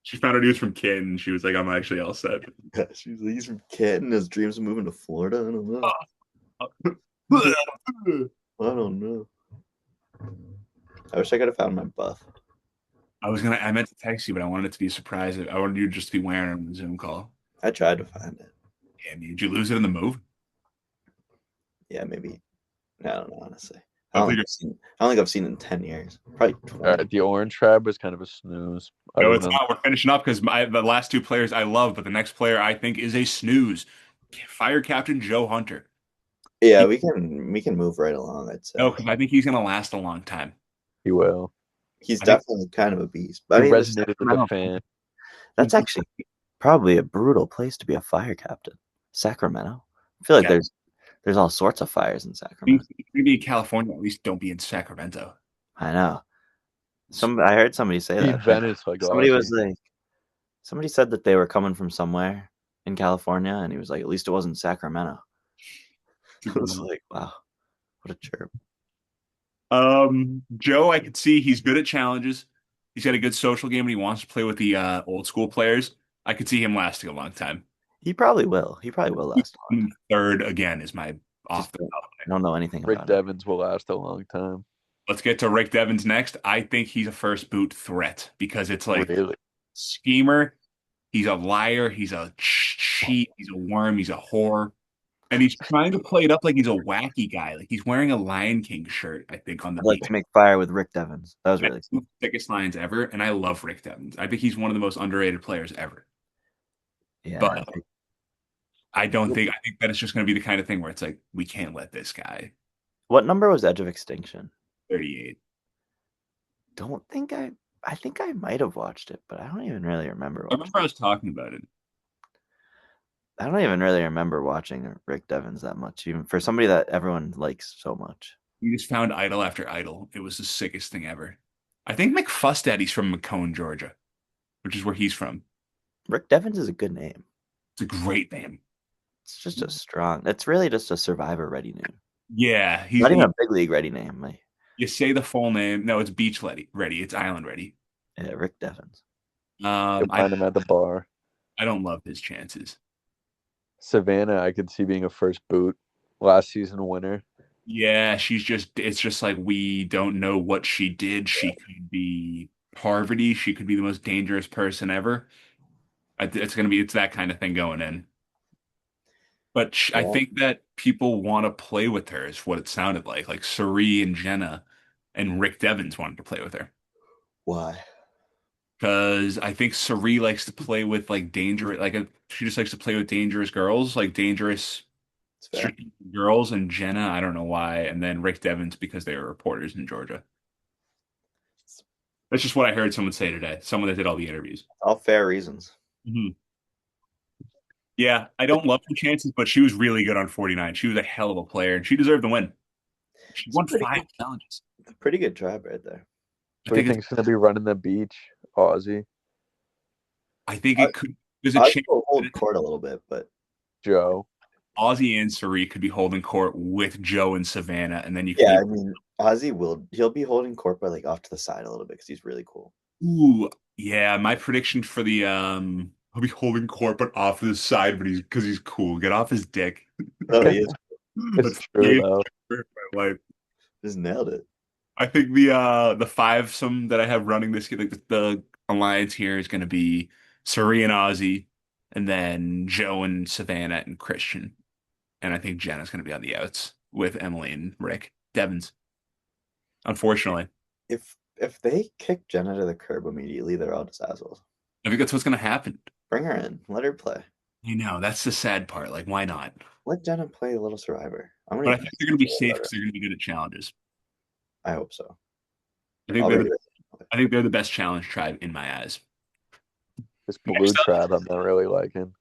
She found out he was from Kent, and she was like, "I'm actually all set." Yeah, she was like, he's from Kent, and his dreams of moving to Florida. I don't know. I don't know. I wish I could have found my buff. I meant to text you, but I wanted it to be a surprise. I wanted you to just be wearing it on the Zoom call. I tried to find it. Yeah, did you lose it in the move? Yeah, maybe. I don't know, honestly. I I think don't think I've seen it in 10 years. Probably 20. The Orange Tribe was kind of a snooze. No, it's not. We're finishing up because the last two players I love, but the next player I think is a snooze. Fire Captain Joe Hunter. Yeah, we can move right along, I'd say. No, because I think he's going to last a long time. He will. He's definitely kind of a beast. He resonated with the fan. That's actually probably a brutal place to be a fire captain. Sacramento. I feel like there's all sorts of fires in Sacramento. Maybe in California, at least don't be in Sacramento. I know. I heard somebody say that. Venice, like somebody said that they were coming from somewhere in California, and he was like, at least it wasn't Sacramento. I was like, wow, what a chirp. Joe, I could see he's good at challenges. He's got a good social game, and he wants to play with the old school players. I could see him lasting a long time. He probably will. He probably will last a long time. Third again is my off the top. I don't know anything Rick about Devens will last a long time. Let's get to Rick Devens next. I think he's a first boot threat because it's like really? Schemer. He's a liar. He's a cheat. He's a worm. He's a whore. And he's trying to play it up like he's a wacky guy. Like he's wearing a Lion King shirt, I think, on the I'd like to make fire with Rick Devens. That was really cool. One of the thickest lines ever. And I love Rick Devens. I think he's one of the most underrated players ever. Yeah. But I think that it's just going to be the kind of thing where it's like, we can't let this guy. What number was Edge of Extinction? 38. I think I might have watched it, but I don't even really remember. I remember I was talking about it. I don't even really remember watching Rick Devens that much, even for somebody that everyone likes so much. We just found idol after idol. It was the sickest thing ever. I think McFuss from Macomb, Georgia, which is where he's from. Rick Devens is a good name. It's a great name. It's just it's really just a Survivor ready name. Yeah. He's not even a big league ready name. You say the full name. No, it's beach ready. It's island ready. Yeah, Rick Devens. You'll find him at the bar. I don't love his chances. Savannah, I could see being a first boot. Last season winner. Yeah, it's just like we don't know what she did. She could be Parvati. She could be the most dangerous person ever. It's that kind of thing going in. But I think that people want to play with her is what it sounded like. Like Cirie and Jenna and Rick Devens wanted to play with her. Why? Because I think Cirie likes to play with like dangerous, she just likes to play with dangerous girls, like dangerous girls. And Jenna, I don't know why. And then Rick Devens because they were reporters in Georgia. That's just what I heard someone say today. Someone that did all the interviews. All fair reasons. Mm-hmm. Yeah, I don't love her chances, but she was really good on 49. She was a hell of a player, and she deserved the win. She won 5 challenges. It's a pretty good tribe right there. What do you think is going to be running the beach? Aussie? I think it could. There's a chance to hold court a little bit, but Joe. Ozzy and Cirie could be holding court with Joe and Savannah, and then you. Yeah, I mean, Ozzy he'll be holding court, but like off to the side a little bit because he's really cool. Ooh, yeah. My prediction for the he'll be holding court, but off to the side, but because he's cool. Get off his dick. Oh, he is. It's true though. My life. Just nailed it. I think the fivesome that I have running this, like the alliance here is going to be Cirie and Ozzy, and then Joe and Savannah and Christian, and I think Jenna's going to be on the outs with Emily and Rick Devens. Unfortunately, if they kick Jenna to the curb immediately, they're all just assholes. I think that's what's going to happen. Bring her in, let her play. You know, that's the sad part. Like, why not? Let Jenna play a little Survivor. But I think they're going to be safe because they're going to be good at challenges. I hope so. I think they're the best challenge tribe in my eyes. This blue tribe I'm not really liking.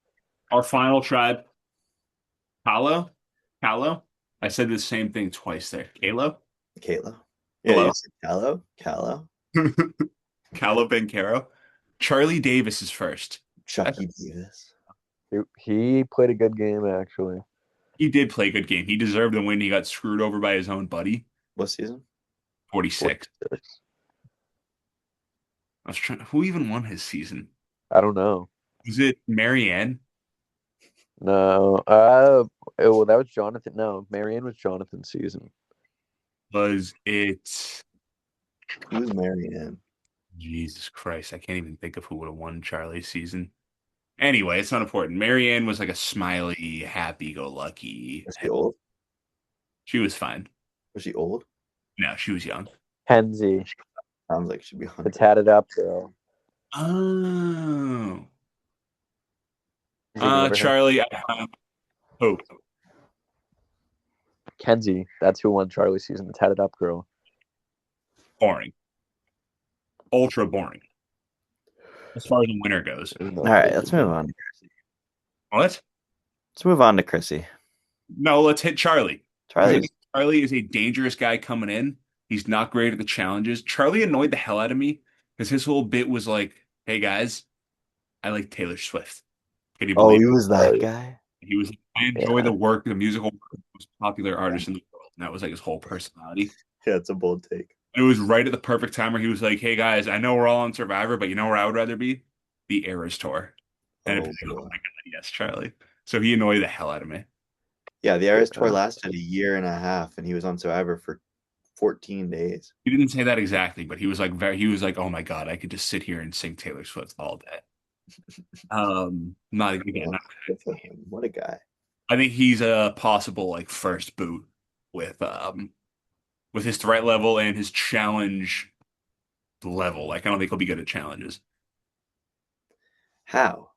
Our final tribe, Callow. I said the same thing twice there. Kalo. Kalo. Yeah, Hello? you said Callow. Callow Bencaro. Charlie Davis is first. Chucky Davis. He played a good game actually. He did play a good game. He deserved the win. He got screwed over by his own buddy. What season? 46. I was trying. Who even won his season? I don't know. Was it Marianne? No. Well, that was Jonathan. No, Marianne was Jonathan's season. Was it? Who's Marianne? Jesus Christ! I can't even think of who would have won Charlie's season. Anyway, it's not important. Marianne was like a smiley, happy-go-lucky. Was she old? She was fine. Was she old? No, she was young. Kenzie, Sounds like she'd be the 100. tatted up girl. Oh. Have you never heard- Charlie. Oh, Kenzie, that's who won Charlie's season. The tatted up girl. boring. Ultra boring. As far as the winner goes. All right, let's move on. What? Let's move on to Chrissy. No, let's hit Charlie. Charlie. Charlie is a dangerous guy coming in. He's not great at the challenges. Charlie annoyed the hell out of me because his whole bit was like, "Hey guys, I like Taylor Swift." Can you Oh, believe he it? was that guy. He was like, I enjoy the work, the musical work of the most popular artist in the world. And that was like his whole personality. Yeah, it's a bold take. It was right at the perfect time where he was like, "Hey guys, I know we're all on Survivor, but you know where I would rather be? The Eras Tour." And Oh, it was like, boy. "Oh my God, yes, Charlie." So he annoyed the hell out of me. Yeah, the Eras Tour lasted a year and a half, and he was on Survivor for 14 days. He didn't say that exactly, but he was like "Oh my God, I could just sit here and sing Taylor Swift all day." Not again. Good for him. What a guy. I think he's a possible like first boot with his threat level and his challenge level. Like I don't think he'll be good at challenges. How?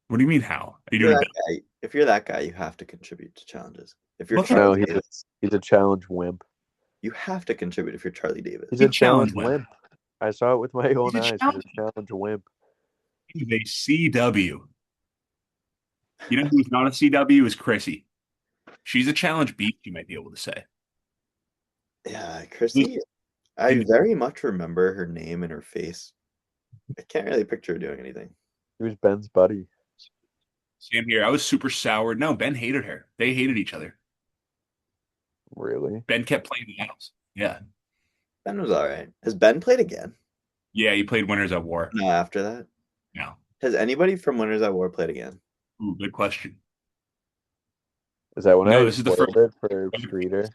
What do you mean how? Are you If you're doing that guy, if you're that guy, you have to contribute to challenges. If you're Look, Charlie No, Davis, he's a challenge wimp. you have to contribute if you're Charlie Davis. He's He's a challenge wimp. wimp. I saw it with my own He's a eyes. He's challenge- a challenge wimp. He's a CW. You know who's not a CW is Chrissy. She's a challenge beat, you might be able to say. Yeah, Chrissy, I very much remember her name and her face. I can't really picture her doing anything. He was Ben's buddy. Same here. I was super soured. No, Ben hated her. They hated each other. Really? Ben kept playing the house. Yeah. Ben was all right. Has Ben played again? Yeah, he played Winners at War. No, after that. No. Has anybody from Winners at War played again? Ooh, good question. Is that when No, I this is the spoiled it for Streeter?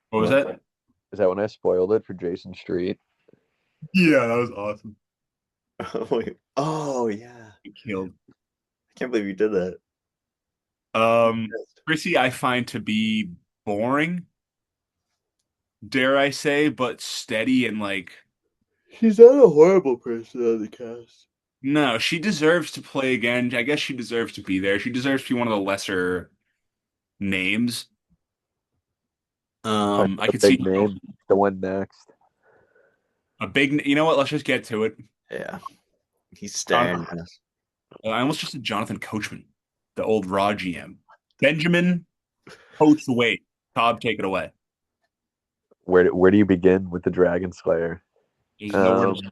What was that? Is that when I spoiled it for Jason Street? Yeah, that was awesome. Oh, wait. Oh, yeah. He killed. I can't believe you did that. Chrissy, I find to be boring, dare I say, but steady and like, She's not a horrible person on the cast. no, she deserves to play again. I guess she deserves to be there. She deserves to be one of the lesser names. I could see big name, the one next. a big. You know what? Let's just get to it. Yeah. He's staring at us. I almost just said Jonathan Coachman, the old Raw GM. Benjamin, coach the way. Todd, take it away. Where do you begin with the Dragon Slayer? There's nowhere to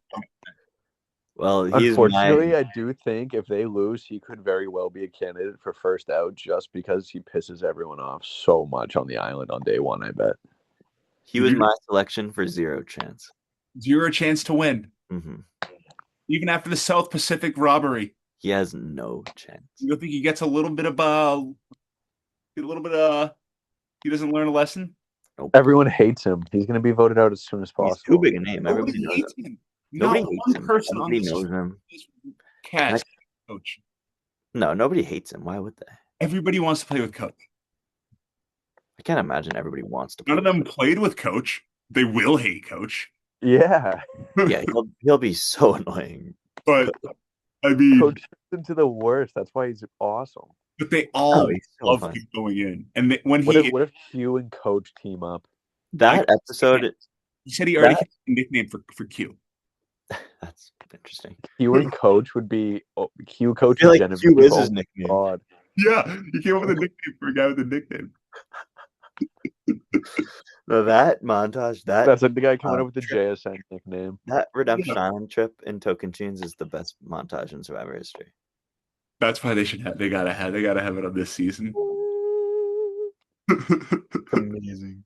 Well, he's Unfortunately, I do think if they lose, he could very well be a candidate for first out just because he pisses everyone off so much on the island on day one, I bet. he was my selection for zero chance. zero chance to win, hmm even after the South Pacific robbery. He has no chance. You don't think he gets a little bit of he doesn't learn a lesson? Everyone hates him. He's going to be voted out as soon as He's possible. too big a name. Everybody Nobody knows hates him. him. Nobody Not hates one him. person on Nobody this knows him. cast coach. No, nobody hates him. Why would they? Everybody wants to play with coach. I can't imagine everybody wants to. None of them played with coach. They will hate coach. Yeah. Yeah, he'll be so annoying. But I mean, Coach into the worst. That's why he's awesome. but they all he's so love fun. him going in. And when What if Q and Coach team up? That episode, he said he already had a nickname for Q. that's interesting. Q and Coach would be Q Coach I feel and like Genevieve. Q is Oh his my nickname. God. Yeah, he came up with a nickname for a guy with a nickname. No, that montage, That's like the guy coming uh, up with the JSN nickname. that Redemption Yeah. Island trip in Tocantins is the best montage in Survivor history. That's why they gotta have it on this season. Amazing.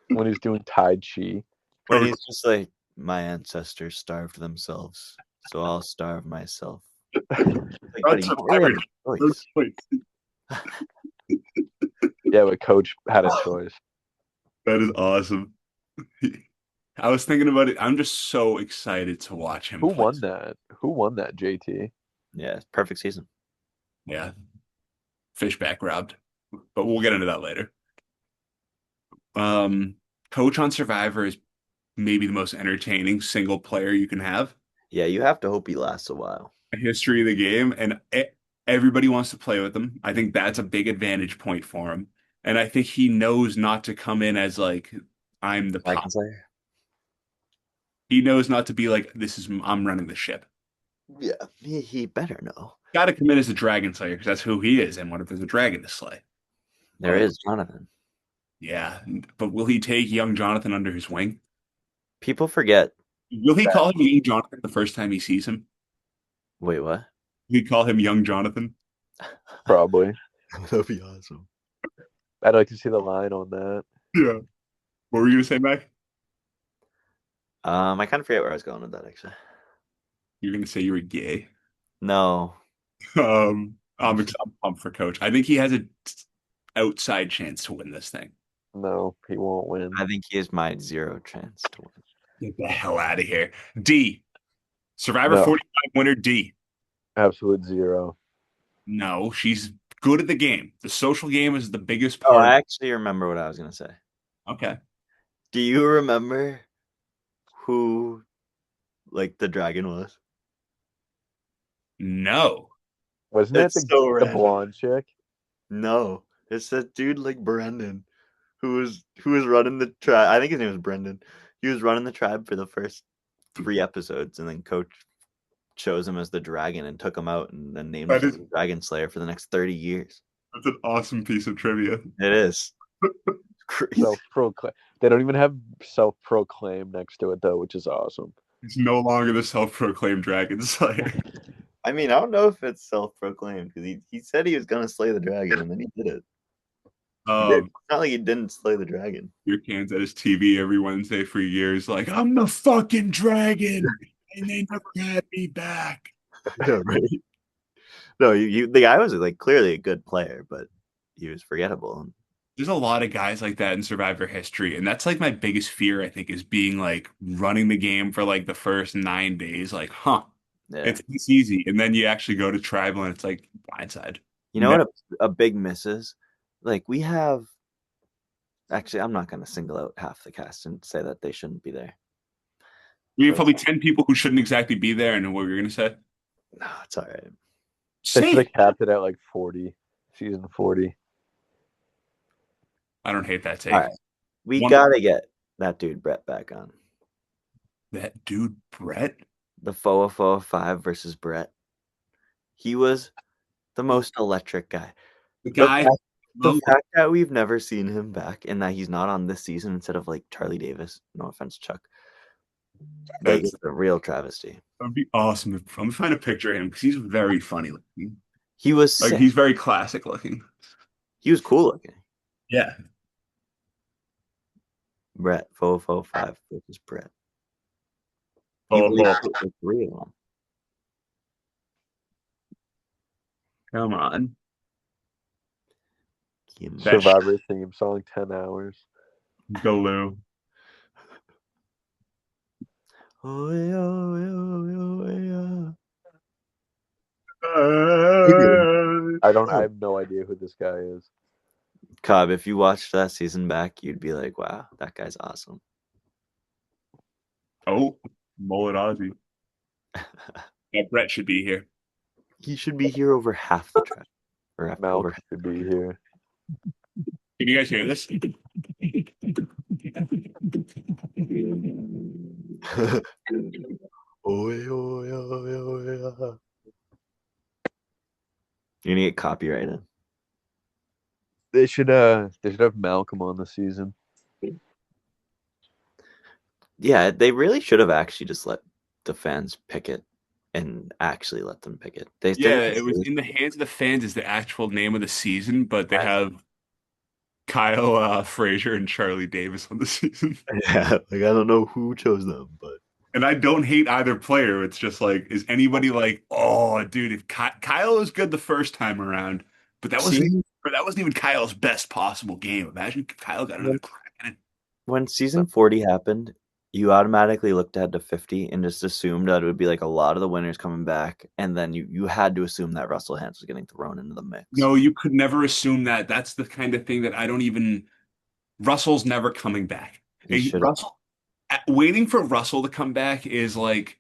When he's doing Tai Chi. When he's just like, my ancestors starved themselves, so I'll starve myself. Like, buddy, you don't really have a choice. Yeah, but Coach had a choice. That is awesome. I was thinking about it. I'm just so excited to watch him Who play. won that? Who won that, JT? Yeah, perfect season. Yeah. Fishback robbed. But we'll get into that later. Coach on Survivor is maybe the most entertaining single player you can have. Yeah, you have to hope he lasts a while. History of the game, and everybody wants to play with him. I think that's a big advantage point for him. And I think he knows not to come in as like, I'm the top. He knows not to be like, I'm running the ship. Yeah, he better know. Got to come in as a dragon slayer because that's who he is. And what if there's a dragon to slay? There is Jonathan. Yeah, but will he take young Jonathan under his wing? People forget. Will he call him young Jonathan the first time he sees him? Wait, what? Will he call him young Jonathan? Probably. That'd be awesome. I'd like to see the line on that. Yeah. What were you gonna say, Mac? I kind of forget where I was going with that, actually. You're gonna say you were gay. No. I'm pumped for Coach. I think he has an outside chance to win this thing. No, he won't win. I think he has my 0 chance to win. Get the hell out of here. D. Survivor No. 45 winner D. Absolute 0. No, she's good at the game. The social game is the biggest Oh, part. I actually remember what I was going to say. Okay. Do you remember who, like, the dragon was? No. Wasn't That's it so the random. blonde chick? No. It's that dude like Brendan who was running the tribe. I think his name was Brendan. He was running the tribe for the first 3 episodes, and then Coach chose him as the dragon and took him out and then named him the Dragon Slayer for the next 30 years. That's an awesome piece of trivia. It is. Crazy. Self-proclaim. They don't even have self-proclaim next to it though, which is awesome. He's no longer the self-proclaimed dragon slayer. I mean, I don't know if it's self-proclaimed because he said he was going to slay the dragon and then he did it. It's not like he didn't slay the dragon. Your cans at his TV every Wednesday for years, like, I'm the fucking dragon, and they never had me back. No, right? No, the guy was like clearly a good player, but he was forgettable. There's a lot of guys like that in Survivor history, and that's like my biggest fear, I think, is being like running the game for like the first 9 days, like, Yeah. it's easy, and then you actually go to tribal and it's like blindside. You know what a big miss is? Like we have. Actually, I'm not going to single out half the cast and say that they shouldn't be there. We have probably 10 people who shouldn't exactly be there, and what you're gonna say? No, it's all right. They should have capped it at like 40, season 40. I don't hate that take. All right. We gotta get that dude Brett back on. That dude Brett? The FOA 5 versus Brett. He was the most electric guy. The fact that we've never seen him back and that he's not on this season instead of like Charlie Davis. No offense, Chuck. Like, it's a real travesty. That'd be awesome. I'm trying to picture him because he's very funny looking. He was like he's very classic looking. He was cool looking. Yeah. Brett, FOA 5 versus Brett. Oh, 3 of them. Come on. Survivor theme song, 10 hours. Go Lou. Oh, yeah. I have no idea who this guy is. Cobb, if you watched that season back, you'd be like, wow, that guy's awesome. Oh, Mullet Ozzy. Yeah, Brett should be here. He should be here over half the track. Or Malcolm should be here. Can you guys hear this? You're gonna get copyrighted. They should have Malcolm on the season. Yeah, they really should have actually just let the fans pick it and actually let them pick it. They Yeah, didn't. it was in the hands of the fans is the actual name of the season, but they Right. have Kyle Frazier and Charlie Davis on the season. Yeah, like I don't know who chose them, but And I don't hate either player. It's just like, is anybody like, oh, dude, if Kyle was good the first time around, but season that wasn't even Kyle's best possible game. Imagine if Kyle got another crack at it. when season 40 happened, you automatically looked ahead to 50 and just assumed that it would be like a lot of the winners coming back, and then you had to assume that Russell Hans was getting thrown into the mix. No, you could never assume that. That's the kind of thing that I don't even. Russell's never coming back. He should have. Russell, waiting for Russell to come back is like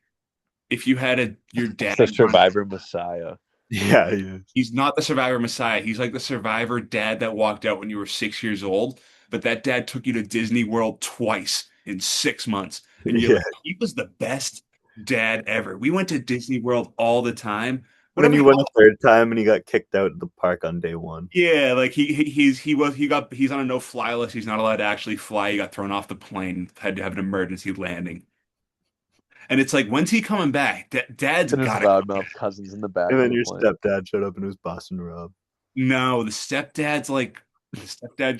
if you had your dad. The Survivor Messiah. Yeah, he is. He's not the Survivor Messiah. He's like the Survivor dad that walked out when you were 6 years old, but that dad took you to Disney World twice in 6 months. And you're Yeah. like, he was the best dad ever. We went to Disney World all the time. And then Whatever you went a third time and he got kicked out of the park on day one. Yeah, like he's on a no-fly list. He's not allowed to actually fly. He got thrown off the plane, had to have an emergency landing. And it's like, when's he coming back? Dad's And his gotta come loudmouth back. cousins in the back And of then the your plane. stepdad showed up and it was Boston Rob. No, the stepdad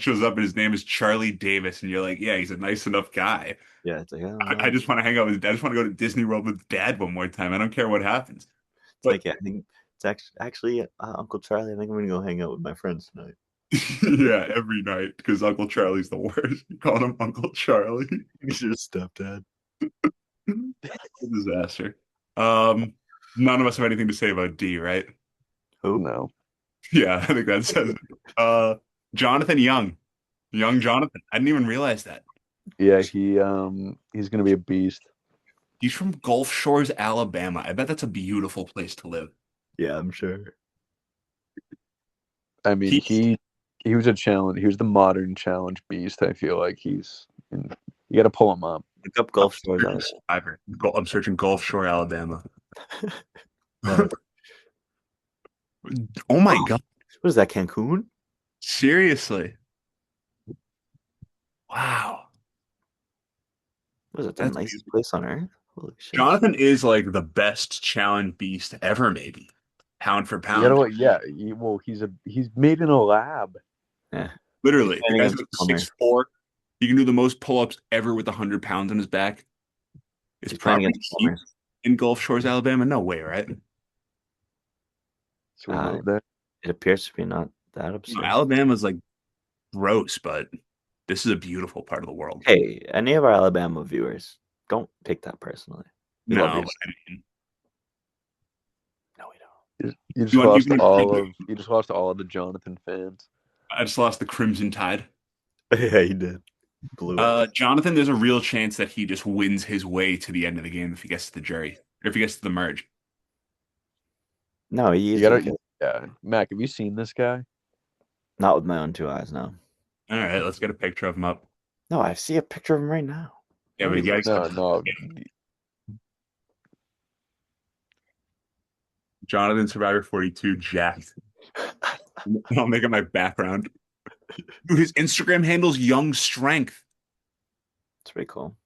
shows up and his name is Charlie Davis, and you're like, yeah, he's a nice enough guy. Yeah, it's like, oh, I just want to hang out with. I just want to go to Disney World with Dad one more time. I don't care what happens. it's like, yeah, I think it's actually Uncle Charlie. I think I'm gonna go hang out with my friends tonight. Yeah, every night because Uncle Charlie's the worst. You call him Uncle Charlie. He's your stepdad. Disaster. None of us have anything to say about D, right? Who? No. Yeah, I think that says it. Jonathan Young. Young Jonathan. I didn't even realize that. Yeah, he's gonna be a beast. He's from Gulf Shores, Alabama. I bet that's a beautiful place to live. Yeah, I'm sure. I mean, he was a challenge. He was the modern challenge beast. I feel like you got to pull him up. Look up Gulf Shores. I'm searching Gulf Shore, Alabama. Oh my God. What is that, Cancun? Seriously. Wow. Was it the That's nicest place on earth? Holy shit. Jonathan is like the best challenge beast ever, maybe. Pound for You pound. gotta look, yeah. He's made in a lab. Yeah. Literally. He's The guy's training like against 6'4". He can do the most pull-ups ever with 100 pounds on his back. Is He's playing property against cheap plumbers. in Gulf Shores, Alabama? No way, right? So we know that. It appears to be not that absurd. No, Alabama's like gross, but this is a beautiful part of the world. Hey, any of our Alabama viewers, don't take that personally. We love No, you. I mean, No, we don't. You just You want- lost you can- all of the Jonathan fans. I just lost the Crimson Tide. Yeah, he did. Blew it. Jonathan, there's a real chance that he just wins his way to the end of the game if he gets to the jury or if he gets to the merge. No, he You easily gotta, could. yeah. Mac, have you seen this guy? Not with my own two eyes, no. All right, let's get a picture of him up. No, I see a picture of him right now. Yeah, but you gotta No. Jonathan Survivor 42 jacked. I'll make it my background. Dude, his Instagram handle's Young Strength. It's pretty cool.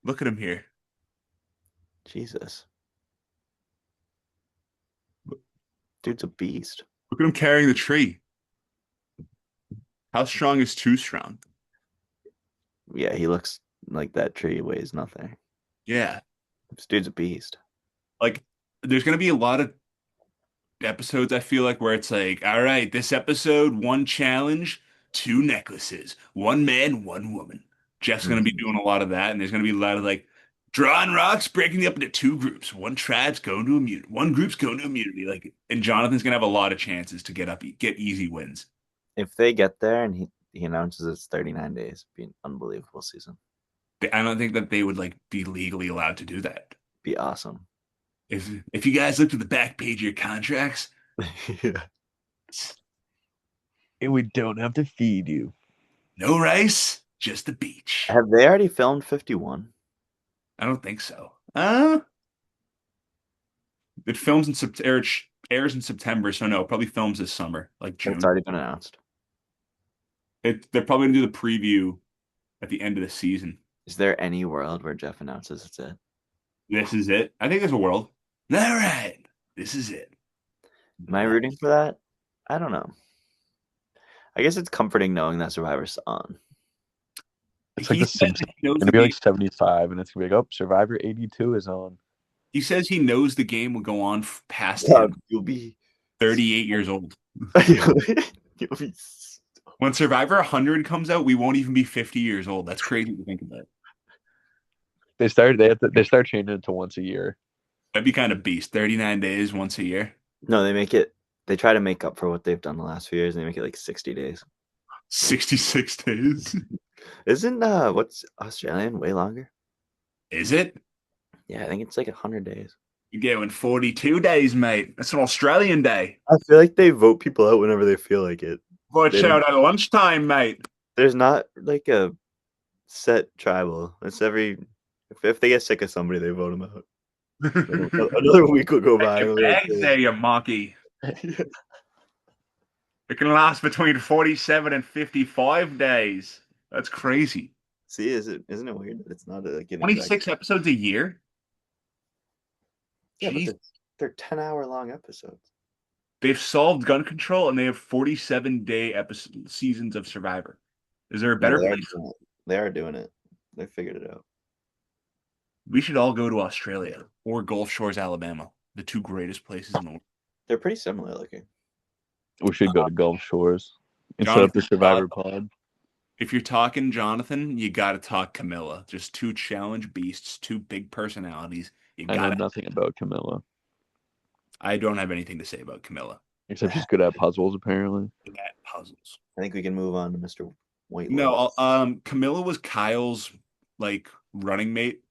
Look at him here. Jesus. Dude's a beast. Look at him carrying the tree. How strong is too strong? Yeah, he looks like that tree weighs nothing. Yeah. This dude's a beast. Like, there's going to be a lot of episodes, I feel like, where it's like, all right, this episode, one challenge, two necklaces, one man, one woman. Jeff's going to be doing a lot of that, and there's going to be a lot of like drawing rocks, breaking it up into two groups. One tribe's going to immunity, one group's going to immunity. Like, and Jonathan's going to have a lot of chances to get easy wins. If they get there and he announces it's 39 days, it'd be an unbelievable season. I don't think that they would like be legally allowed to do that. Be awesome. If you guys look at the back page of your contracts, Yeah. And we don't have to feed you. no rice, just the beach. Have they already filmed 51? I don't think so. It films in September. airs in September, so no, probably films this summer, like It's June. already been announced. They're probably gonna do the preview at the end of the season. Is there any world where Jeff announces it's it? This is it. I think there's a world. All right, this is it. Am I rooting for that? I don't know. I guess it's comforting knowing that Survivor's on. It's like He The says Simpsons. he knows It's the gonna be game. like 75, and it's gonna be like, oh, Survivor 82 is on. He says he knows the game will go on past Yeah, him. you'll be 38 years old. you'll be When Survivor 100 comes out, we won't even be 50 years old. That's crazy to think about. They start changing it to once a year. That'd be kind of beast. 39 days once a year. No, they try to make up for what they've done the last few years and they make it like 60 days. 66 days. Isn't what's Australian way longer? Is it? Yeah, I think it's like 100 days. You're going 42 days, mate. That's an Australian day. I feel like they vote people out whenever they feel like it. Watch They out at lunchtime, mate. There's not like a set tribal. It's every if they get sick of somebody, they vote them out. Another week will go by. Your bags there, you monkey. It can last between 47 and 55 days. That's crazy. See, isn't it weird that it's not like an 26 episodes a year? Yeah, Jeez. but they're 10-hour long episodes. They've solved gun control and they have 47-day seasons of Survivor. Is there a better place? They are doing it. They figured it out. We should all go to Australia or Gulf Shores, Alabama, the two greatest places in the world. They're pretty similar looking. We should go to Gulf Shores and set Jonathan, up the Survivor pod. If you're talking Jonathan, you got to talk Camilla. Just two challenge beasts, two big personalities. You I know got nothing about Camilla, I don't have anything to say about Camilla. except she's good at puzzles, apparently. At puzzles. I think we can move on to Mr. White. No, Camilla was Kyle's like running mate,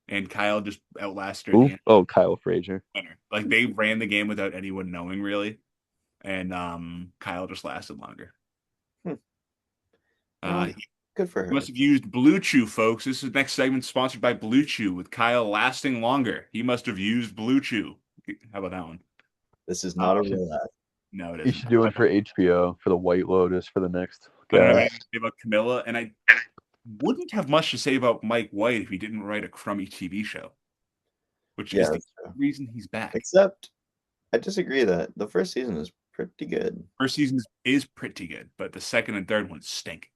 and Kyle just outlasted her. Ooh, oh, Kyle Frazier. Winner. Like they ran the game without anyone knowing really, and Kyle just lasted longer. Good for her. He must have used Blue Chew, folks. This is next segment sponsored by Blue Chew with Kyle lasting longer. He must have used Blue Chew. How about that one? This is not a real ad. No, it You isn't. should do it for HBO for the White Lotus for the next. I don't have guy. anything to say about Camilla, and I wouldn't have much to say about Mike White if he didn't write a crummy TV show, which is the that's true. reason he's back. Except, I disagree that the first season is pretty good. First season is pretty good, but the second and third ones stink.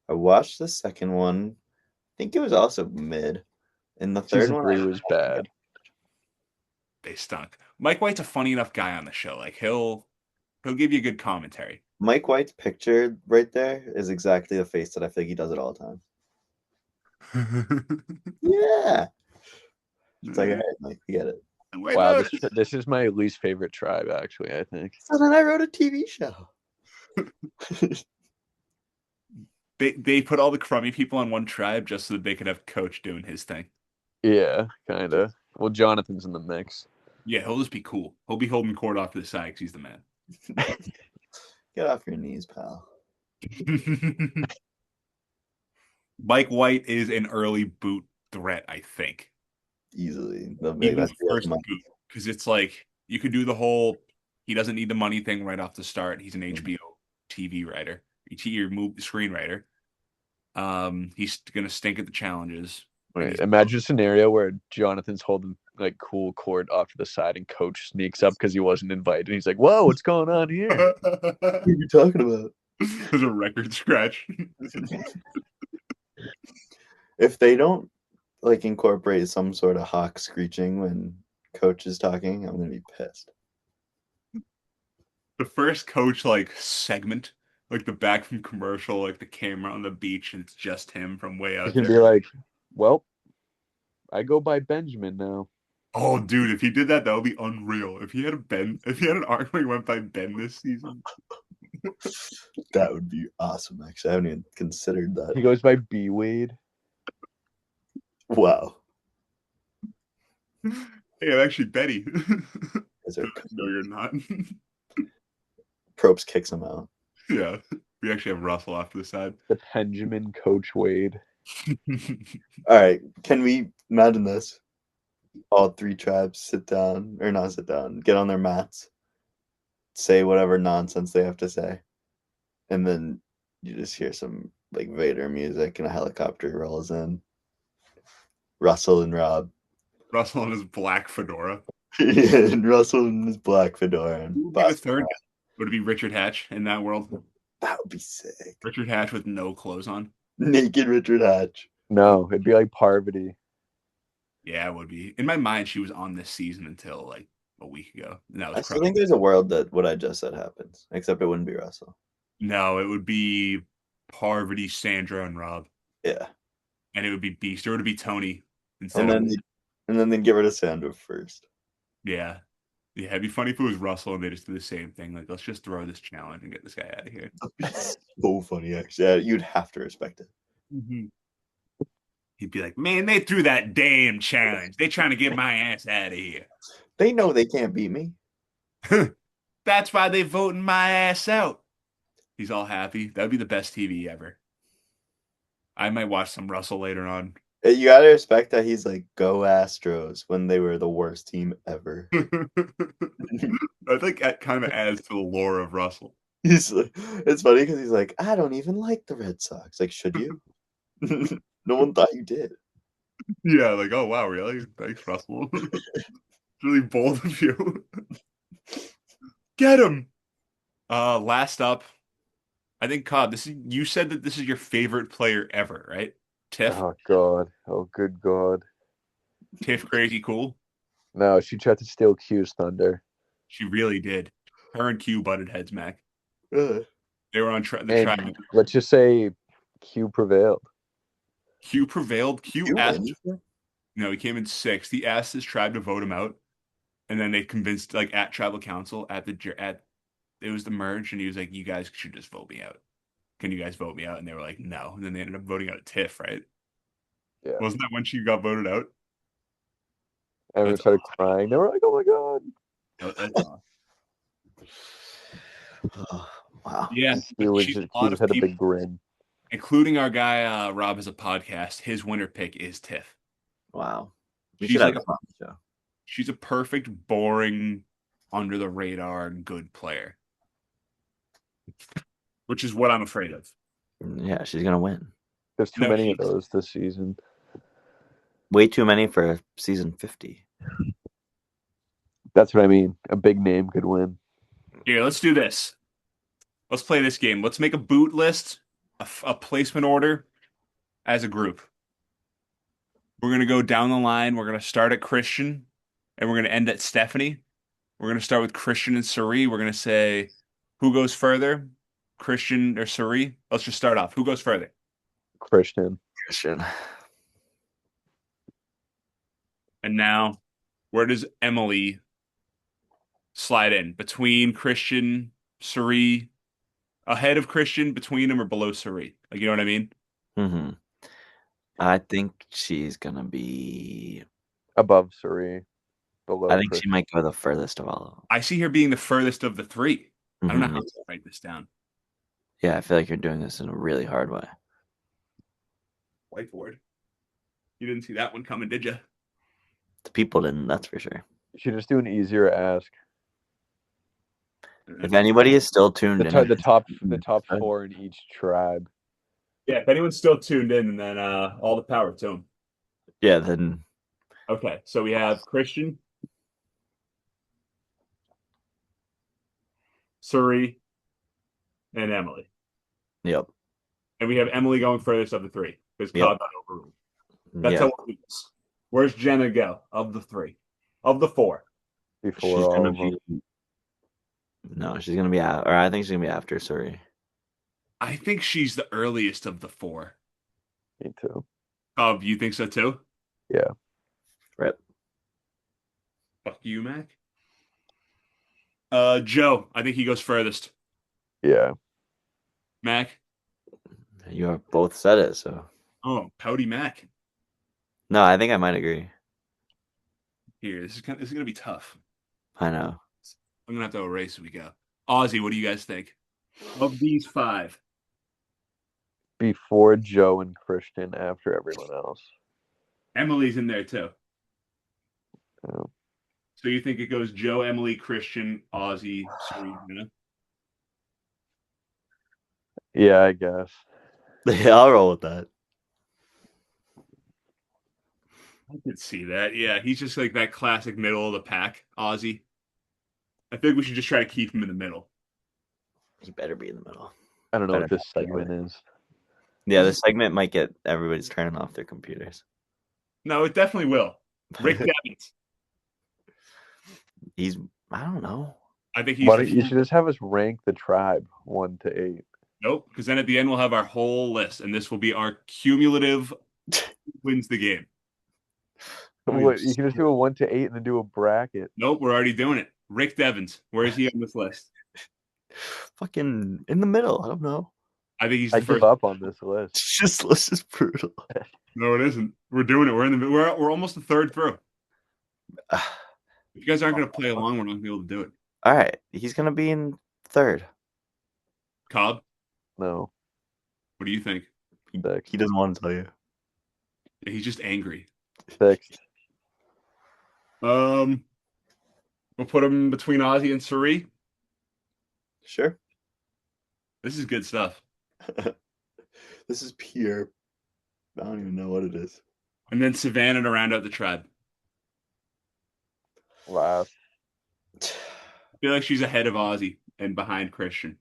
I watched the second one. I think it was also mid. And the third Season one 3 was bad. They stunk. Mike White's a funny enough guy on the show. Like he'll give you good commentary. Mike White's picture right there is exactly the face that I feel like he does it all the time. Yeah. It's like, all right, Mike, we get it. Wow, this is my least favorite tribe, actually, I think. So then I wrote a TV show. They put all the crummy people on one tribe just so that they could have Coach doing his thing. Yeah, kind of. Well, Jonathan's in the mix. Yeah, he'll just be cool. He'll be holding court off to the side because he's the man. Get off your knees, pal. Mike White is an early boot threat, I think. Easily. Even first boot, because it's like you could do the whole he doesn't need the money thing right off the start. He's an HBO TV writer, screenwriter. He's gonna stink at the challenges. Right. Imagine a scenario where Jonathan's holding like cool court off to the side and Coach sneaks up because he wasn't invited. And he's like, "Whoa, what's going on here?" What are you talking about? There's a record scratch. If they don't like incorporate some sort of hawk screeching when Coach is talking, I'm gonna be pissed. The first Coach like segment, like the back from commercial, like the camera on the beach, and it's just him from way out He can there. be like, "Well, I go by Benjamin now." Oh, dude, if he did that, that would be unreal. If he had an arc where he went by Ben this season. That would be awesome. Actually, I haven't even considered He that. goes by B Wade. Wow. Hey, I'm actually Betty. Is there No, you're not. Probst kicks him out. Yeah, we actually have Russell off to the side. The Benjamin Coach Wade. All right, can we imagine this? All three tribes sit down, or not sit down, get on their mats, say whatever nonsense they have to say, and then you just hear some like Vader music and a helicopter rolls in. Russell and Rob. Russell and his black fedora. And Russell in his black fedora. Who would be the third guy? Would it be Richard Hatch in that world? That would be sick. Richard Hatch with no clothes on. Naked Richard Hatch. No, it'd be like Parvati. Yeah, it would be. In my mind, she was on this season until like a week ago. And that was I still think there's a world that what I just said happens, except it wouldn't be Russell. No, it would be Parvati, Sandra, and Rob. Yeah. And it would be Beast, or it would be Tony And then they'd get rid of Sandra first. Yeah. Yeah, it'd be funny if it was Russell and they just do the same thing. Like, let's just throw this challenge and get this guy out of here. That'd be so funny, actually. Yeah, you'd have to respect it. Mm-hmm. He'd be like, man, they threw that damn challenge. They trying to get my ass out of here. They know they can't beat me. That's why they voting my ass out. He's all happy. That would be the best TV ever. I might watch some Russell later on. You gotta respect that he's like, go Astros when they were the worst team ever. I think that kind of adds to the lore of Russell. It's funny because he's like, I don't even like the Red Sox. Like, should you? No one thought you did. Yeah, like, oh wow, really? Thanks, Russell. It's really bold of you. Get him. Last up, I think Cobb. You said that this is your favorite player ever, right? Tiff. Oh God. Oh good God. Tiff, crazy cool. No, she tried to steal Q's thunder. She really did. Her and Q butted heads, Mac. Really? They were on the track. Let's just say Q prevailed. Q prevailed. Q asked. Win? No, he came in sixth. He asked his tribe to vote him out, and then they convinced, like, at tribal council it was the merge, and he was like, "You guys should just vote me out. Can you guys vote me out?" And they were like, "No." And then they ended up voting out Tiff, right? Yeah. Wasn't that when she got voted out? Everyone started crying. They were like, "Oh my God." That's awesome. Oh, wow. Yeah, He just had a big grin. Including our guy Rob has a podcast. His winner pick is Tiff. Wow. We She's should have like a fun show. She's a perfect, boring, under the radar, good player. Which is what I'm afraid of. Yeah, she's gonna win. There's too many of those this season. Way too many for season 50. That's what I mean. A big name could win. Here, let's do this. Let's play this game. Let's make a boot list, a placement order as a group. We're going to go down the line. We're going to start at Christian, and we're going to end at Stephanie. We're going to start with Christian and Suri. We're going to say who goes further, Christian or Suri. Let's just start off. Who goes further? Christian. And now, where does Emily slide in? Between Christian, Suri, ahead of Christian, between them, or below Suri? Like, you know what I mean? Mm-hmm. I think she's gonna be above Suri. Below I think Christian. she might go the furthest of all of them. I see her being the furthest of the three. Mm-hmm. I don't know how to write this down. Yeah, I feel like you're doing this in a really hard way. Whiteboard. You didn't see that one coming, did you? The people didn't, that's for sure. You should just do an easier ask. If anybody is still tuned in, the top 4 in each tribe. Yeah, if anyone's still tuned in, then all the power to them. Yeah, then. Okay, so we have Christian, Suri, and Emily. Yep. And we have Emily going furthest of the three because Cobb got overruled. That's how we'll do this. Where's Jenna go of the three? Of the four? Before she's all gonna of them. No, she's gonna be out, or I think she's gonna be after. Sorry. I think she's the earliest of the four. Me too. Oh, you think so too? Yeah. Right. Fuck you, Mac. Joe, I think he goes furthest. Yeah. Mac? You have both said it, so. Oh, Pouty Mac. No, I think I might agree. Here, this is gonna be tough. I know. I'm gonna have to erase as we go. Ozzy, what do you guys think? Of these five. Before Joe and Christian, after everyone else. Emily's in there too. So you think it goes Joe, Emily, Christian, Ozzy, Serena? Yeah, I guess. Yeah, I'll roll with that. I could see that. Yeah, he's just like that classic middle of the pack, Ozzy. I think we should just try to keep him in the middle. He better be in the middle. I don't know Better what this not be segment early. is. Yeah, this segment might get everybody's turning off their computers. No, it definitely will. Rick Devens. He's, I don't know. I think he's Why don't you should just have us rank the tribe 1 to 8. nope, because then at the end we'll have our whole list, and this will be our cumulative wins the game. What, you can just do a 1 to 8 and then do a bracket. Nope, we're already doing it. Rick Devens. Where is he on this list? Fucking in the middle. I don't know. I think he's the I give first. up on this list. This is brutal. No, it isn't. We're doing it. We're in the. We're almost a third through. If you guys aren't going to play along, we're not going to be able to do it. All right, he's gonna be in third. Cobb, No. what do you think? He doesn't want to tell you. He's just angry. 6th. We'll put him between Ozzy and Suri. Sure. This is good stuff. This is pure. I don't even know what it is. And then Savannah to round out the tribe. Last. I feel like she's ahead of Ozzy and behind Christian.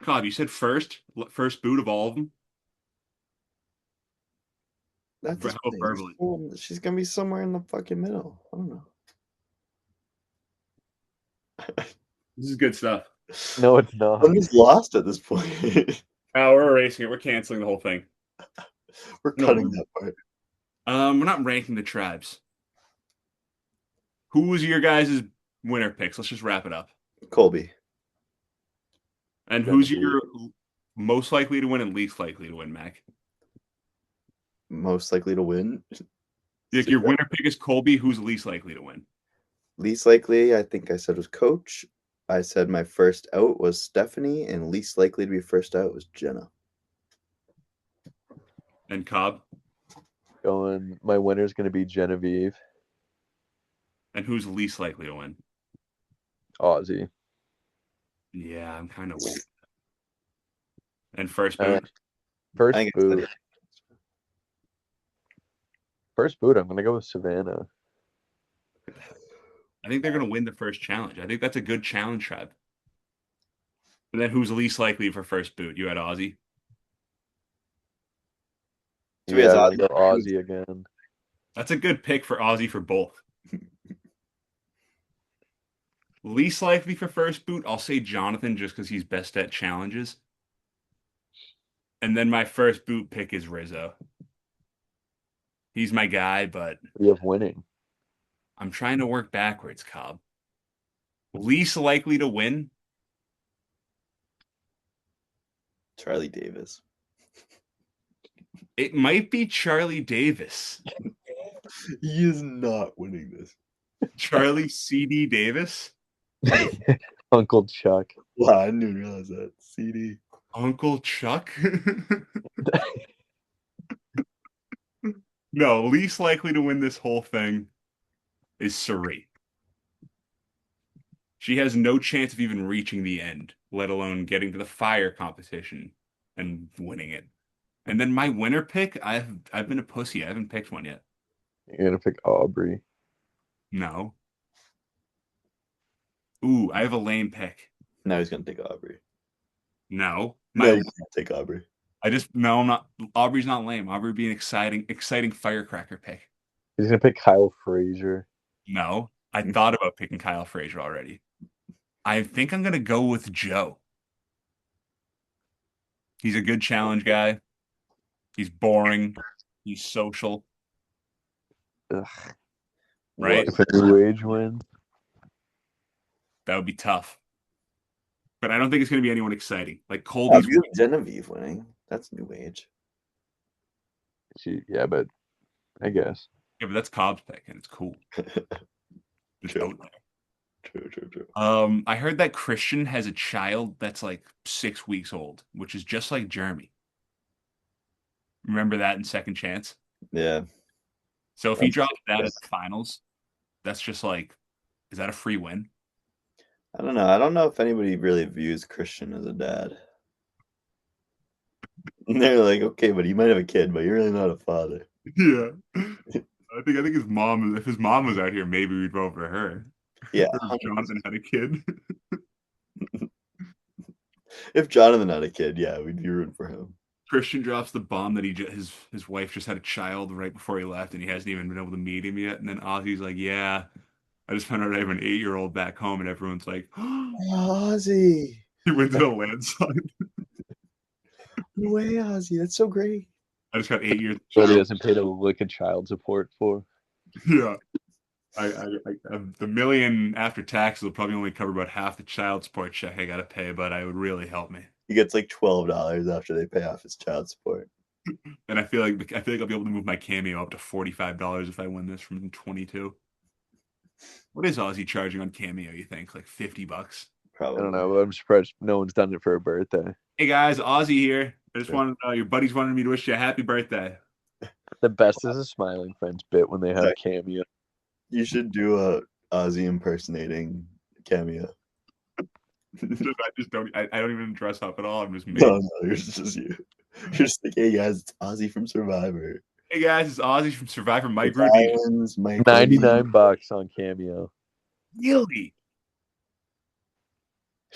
Cobb, you said first boot of all of them? That's How about verbally? She's gonna be somewhere in the fucking middle. I don't know. This is good stuff. No, it's not. I'm just lost at this point. Oh, we're erasing it. We're canceling the whole thing. We're cutting that part. We're not ranking the tribes. Who was your guys' winner picks? Let's just wrap it up. Colby. And who's your most likely to win and least likely to win, Mac? Most likely to win. Like your winner pick is Colby. Who's least likely to win? Least likely, I think I said was Coach. I said my first out was Stephanie, and least likely to be first out was Jenna. And Cobb? My winner's going to be Genevieve. And who's least likely to win? Ozzy. Yeah, I'm kind of weird. And first boot? First boot. First boot, I'm going to go with Savannah. I think they're going to win the first challenge. I think that's a good challenge tribe. And then who's least likely for first boot? You had Ozzy? So yeah, Ozzy again. That's a good pick for Ozzy for both. Least likely for first boot, I'll say Jonathan just because he's best at challenges. And then my first boot pick is Rizzo. He's my guy, but we have winning. I'm trying to work backwards, Cobb. Least likely to win? Charlie Davis. It might be Charlie Davis. He is not winning this. Charlie C.D. Davis? Uncle Chuck. Wow, I didn't even realize that. CD. Uncle Chuck? No, least likely to win this whole thing is Suri. She has no chance of even reaching the end, let alone getting to the fire competition and winning it. And then my winner pick, I've been a pussy. I haven't picked one yet. You're gonna pick Aubrey. No. Ooh, I have a lame pick. Now he's gonna take Aubrey. No. No, you can't take Aubrey. No, I'm not. Aubrey's not lame. Aubrey would be an exciting firecracker pick. He's gonna pick Kyle Frazier. No, I thought about picking Kyle Frazier already. I think I'm gonna go with Joe. He's a good challenge guy. He's boring. He's social. Ugh. Right? If a new age wins. That would be tough. But I don't think it's going to be anyone exciting. Like Colby's Genevieve winning. That's new age. Yeah, but I guess. Yeah, but that's Cobb's pick, and it's cool. True. I heard that Christian has a child that's like 6 weeks old, which is just like Jeremy. Remember that in Second Chance? Yeah. So if he That's drops that at ridiculous. the finals, that's just like, is that a free win? I don't know. I don't know if anybody really views Christian as a dad. And they're like, okay, but you might have a kid, but you're really not a father. Yeah. I think his mom, if his mom was out here, maybe we'd vote for her. Yeah, Or if Jonathan had a kid. if Jonathan had a kid, yeah, we'd be rooting for him. Christian drops the bomb that his wife just had a child right before he left, and he hasn't even been able to meet him yet. And then Ozzy's like, "Yeah, I just found out I have an 8-year-old back home," and everyone's like, Ozzy, "He wins in a landslide." no way, Ozzy, that's so great. I just got 8 years. But he doesn't pay to lick a child support for. Yeah, the million after taxes will probably only cover about half the child support check I gotta pay, but it would really help me. He gets like $12 after they pay off his child support. And I feel like I'll be able to move my Cameo up to $45 if I win this from 22. What is Ozzy charging on Cameo? You think like $50? Probably. I don't know. But I'm surprised no one's done it for a birthday. Hey guys, Ozzy here. I just wanted to know your buddies wanted me to wish you a happy birthday. The best is a Smiling Friends bit when they have Cameo. You should do a Ozzy impersonating Cameo. I just don't. I don't even dress up at all. I'm just me. No, it's just you. You're just like, hey guys, it's Ozzy from Survivor. Hey guys, it's Ozzy from Survivor. Mike It's Rudy. Islands, Mike $99 on Cameo. Really?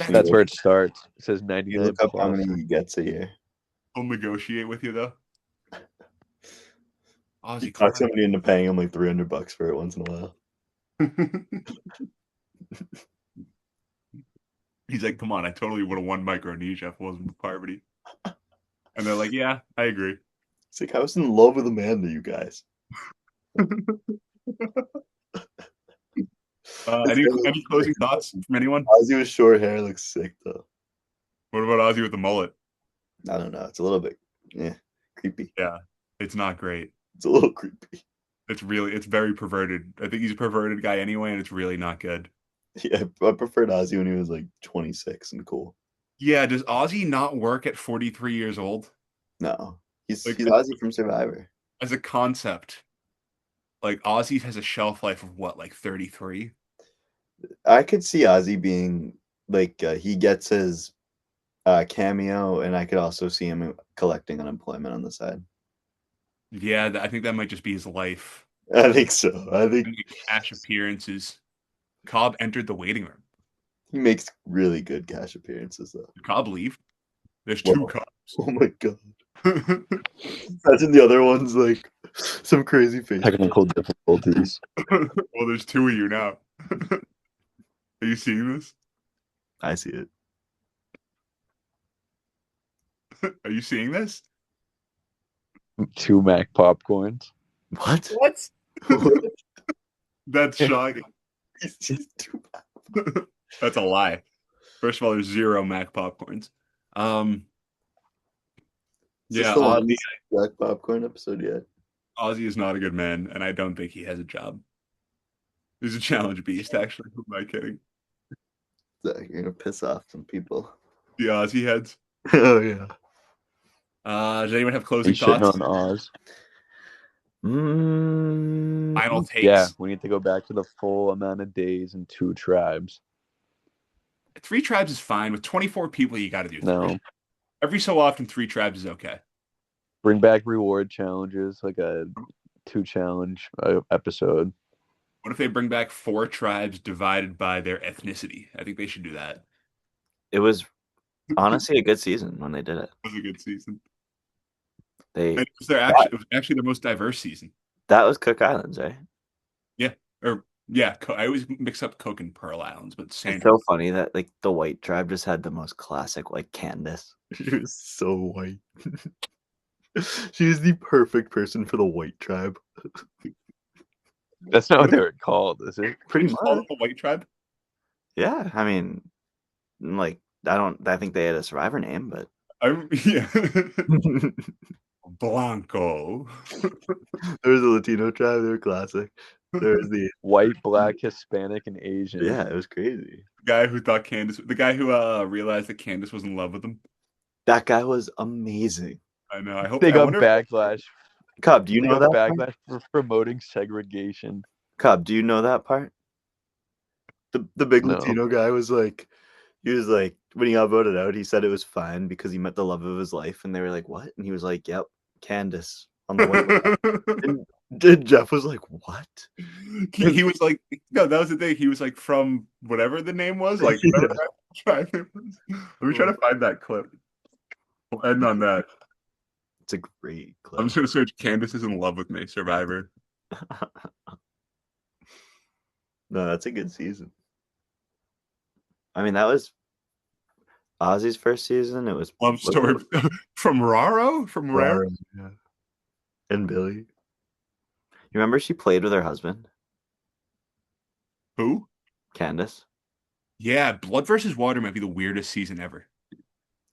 That's where it starts. It says You 99. look up how many he gets a year. I'll negotiate with you though. Ozzy. Talk somebody into paying him like $300 for it once in a while. He's like, come on, I totally would have won Micronesia if it wasn't for Parvati. And they're like, yeah, I agree. It's like I was in love with Amanda, you guys. Any closing thoughts from anyone? Ozzy with short hair looks sick though. What about Ozzy with the mullet? I don't know. It's a little bit creepy. Yeah, it's not great. It's a little creepy. It's very perverted. I think he's a perverted guy anyway, and it's really not good. Yeah, I preferred Ozzy when he was like 26 and cool. Yeah, does Ozzy not work at 43 years old? No, he's Ozzy from Survivor. As a concept, like Ozzy has a shelf life of what, like 33? I could see Ozzy being like he gets his cameo, and I could also see him collecting unemployment on the side. Yeah, I think that might just be his life. I think so. I think cash appearances. Cobb entered the waiting room. He makes really good cash appearances, though. Did Cobb leave? There's two Cobbs. Oh my god! Imagine the other one's like some crazy face. Technical difficulties. Well, there's two of you now. Are you seeing this? I see it. Are you seeing this? 2 Mac popcorns. What? What? That's shocking. He's too bad. That's a lie. First of all, there's 0 Mac popcorns. Yeah, Ozzy, Black popcorn episode yet. Ozzy is not a good man, and I don't think he has a job. He's a challenge beast, actually. Who am I kidding? You're gonna piss off some people. The Ozzy heads. Oh yeah. Does anyone have closing He's shitting thoughts? on Oz. Final takes. Yeah, we need to go back to the full amount of days and 2 tribes. 3 tribes is fine. With 24 people, you got to do 3. No. Every so often, 3 tribes is okay. Bring back reward challenges, like a 2 challenge episode. What if they bring back 4 tribes divided by their ethnicity? I think they should do that. It was honestly a good season when they did it. It was a good season. It was actually the most diverse season. That was Cook Islands, right? Yeah. I always mix up Cook and Pearl Islands, but It's so funny that like the white tribe just had the most classic, like Candace. She was so white. She was the perfect person for the white tribe. That's not what they were called, is it? Pretty much. The white tribe? Yeah, I mean, like I think they had a Survivor name, but yeah. Blanco. There was a Latino tribe. They were classic. There was the white, black, Hispanic, and Asian. Yeah, it was crazy. The guy who realized that Candace was in love with him. That guy was amazing. I know. I hope they got backlash Cobb, do you They know got that part? backlash for promoting segregation. Cobb, do you know that part? The big No. Latino guy was like, he was like, when he got voted out, he said it was fine because he met the love of his life, and they were like, "What?" And he was like, "Yep, Candace on the way." And Jeff was like, "What?" He was like, no, that was the thing. He was like from whatever the name was, like whatever that tribe name was. Let me try to find that clip. We'll end on that. It's a great I'm clip. just gonna search "Candace is in love with me" Survivor. No, that's a good season. I mean, that was Ozzy's first season. It was Love story from Raro from Rare. Rara, yeah. And Billy. You remember she played with her husband, Who? Candace? Yeah, Blood versus Water might be the weirdest season ever.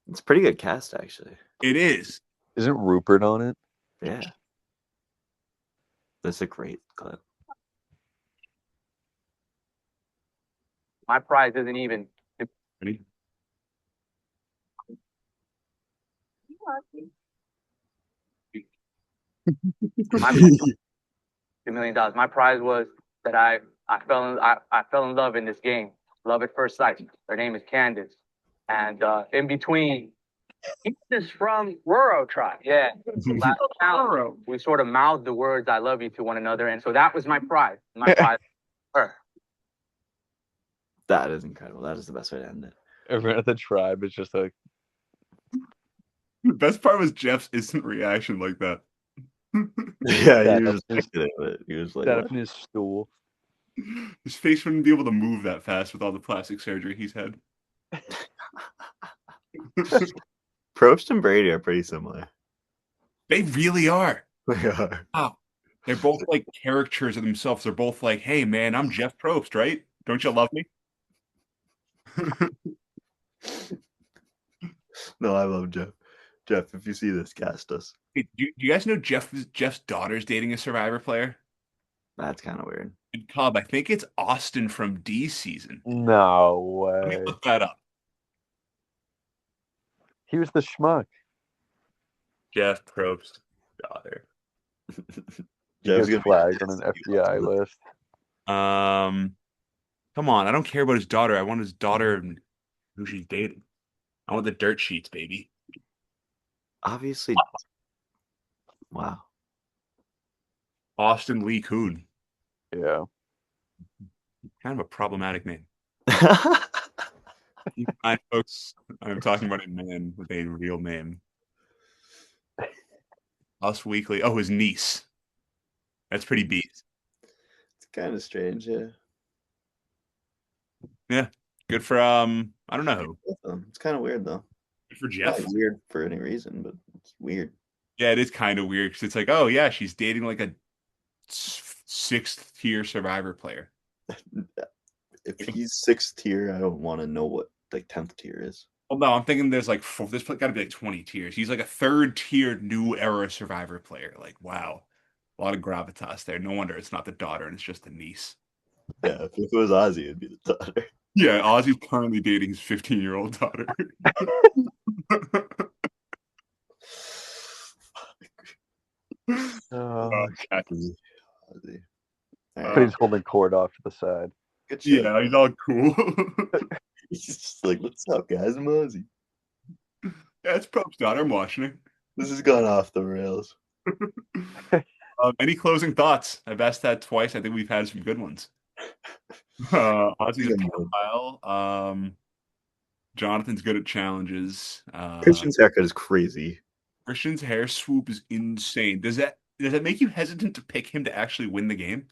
It's a pretty good cast, actually. It is. Isn't Rupert on it? Yeah. That's a great clip. My prize isn't even. Ready? $2 million. My prize was that I fell in love in this game. Love at first sight. Her name is Candace, and in between, Candace from Roro tribe. Yeah, last round, we sort of mouthed the words "I love you" to one another, and so that was my prize. My prize, her. That is incredible. That is the best way to end it. Everyone at the tribe is just like, The best part was Jeff's instant reaction like that. Yeah, he was just kidding, but he was like, sat "What?" up in his stool. His face wouldn't be able to move that fast with all the plastic surgery he's had. Probst and Brady are pretty similar. They really are. They are. Wow. They're both like characters of themselves. They're both like, hey man, I'm Jeff Probst, right? Don't you love me? No, I love Jeff. Jeff, if you see this, cast us. Hey, do you guys know Jeff's daughter's dating a Survivor player? That's kind of weird. And Cobb, I think it's Austin from D season. No Let me way. look that up. He was the schmuck. Jeff Probst daughter. He Jeff's gets gonna be flagged on an pissed if you FBI watch list. Come on, I don't care about his daughter. I want his daughter and who she's dating. I want the dirt sheets, baby. Obviously. Wow. Austin Lee Kuhn. Yeah. Kind of a problematic name. Keep in mind, folks, I'm talking about a man with a real name. Us Weekly. Oh, his niece. That's pretty beat. It's kind of strange, yeah. Yeah. Good for I don't know. It's kind of weird though. Good for Not Jeff. weird for any reason, but it's weird. Yeah, it is kind of weird because it's like, oh yeah, she's dating like a sixth tier Survivor player. If he's 6th tier, I don't want to know what like 10th tier is. Well, no, I'm thinking there's got to be like 20 tiers. He's like a third tier new era Survivor player. Like, wow, a lot of gravitas there. No wonder it's not the daughter and it's just the niece. Yeah, if it was Ozzy, it'd be the daughter. Yeah, Ozzy's currently dating his 15-year-old daughter. Oh, Ozzy. but he's holding cord off to the side. Good shit. Yeah, he's all cool. He's just like, what's up, guys? I'm Ozzy. Yeah, it's Probst's daughter. I'm watching it. This has gone off the rails. Any closing thoughts? I've asked that twice. I think we've had some good ones. Ozzy's a pedophile. Jonathan's good at challenges. Christian's haircut is crazy. Christian's hair swoop is insane. Does that make you hesitant to pick him to actually win the game?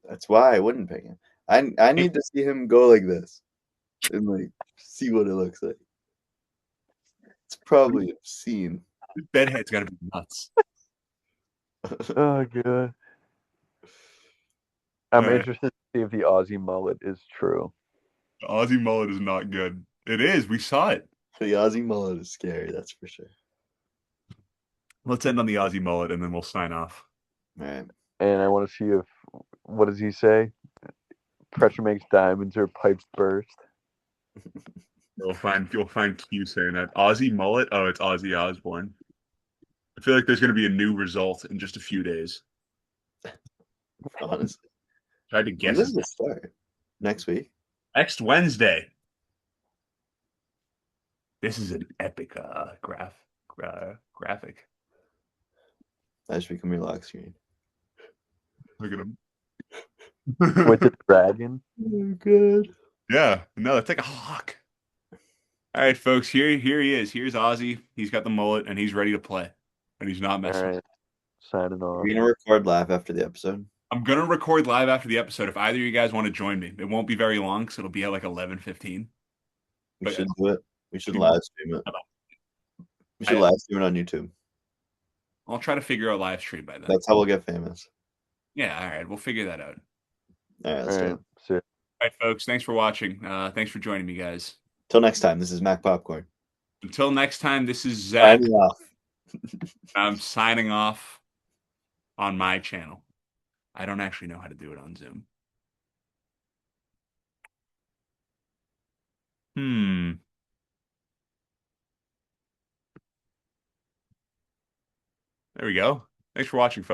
That's why I wouldn't pick him. I need to see him go like this and like see what it looks like. It's probably obscene. His bedhead's got to be nuts. Oh, good. I'm Alright. interested to see if the Aussie mullet is true. The Aussie mullet is not good. It is. We saw it. The Aussie mullet is scary, that's for sure. Let's end on the Aussie mullet and then we'll sign off. All right. And I want to see if, what does he say? Pressure makes diamonds or pipes burst. You'll find Q saying that. Aussie mullet? Oh, it's Ozzy Osbourne. feel like there's going to be a new result in just a few days. Honestly, Tried to when guess does it. it start? Next week. Next Wednesday. This is an epic graphic. That should become your lock screen. Look at him. With the dragon. Oh, good. Yeah, no, it's like a hawk. All right, folks, here he is. Here's Ozzy. He's got the mullet and he's ready to play. And he's not messing. All right. Signing off. We're gonna record live after the episode. I'm gonna record live after the episode if either of you guys want to join me. It won't be very long, so it'll be at like 11:15. We But- should do it. We should live stream it. We should live stream it on YouTube. I'll try to figure out live stream by then. That's how we'll get famous. Yeah, all right, we'll figure that out. All right, let's do it. See ya. All right, folks, thanks for watching. Thanks for joining me, guys. Till next time, this is Mac Popcorn. Until next time, this is Zach. Signing off. I'm signing off on my channel. I don't actually know how to do it on Zoom. There we go. Thanks for watching, folks.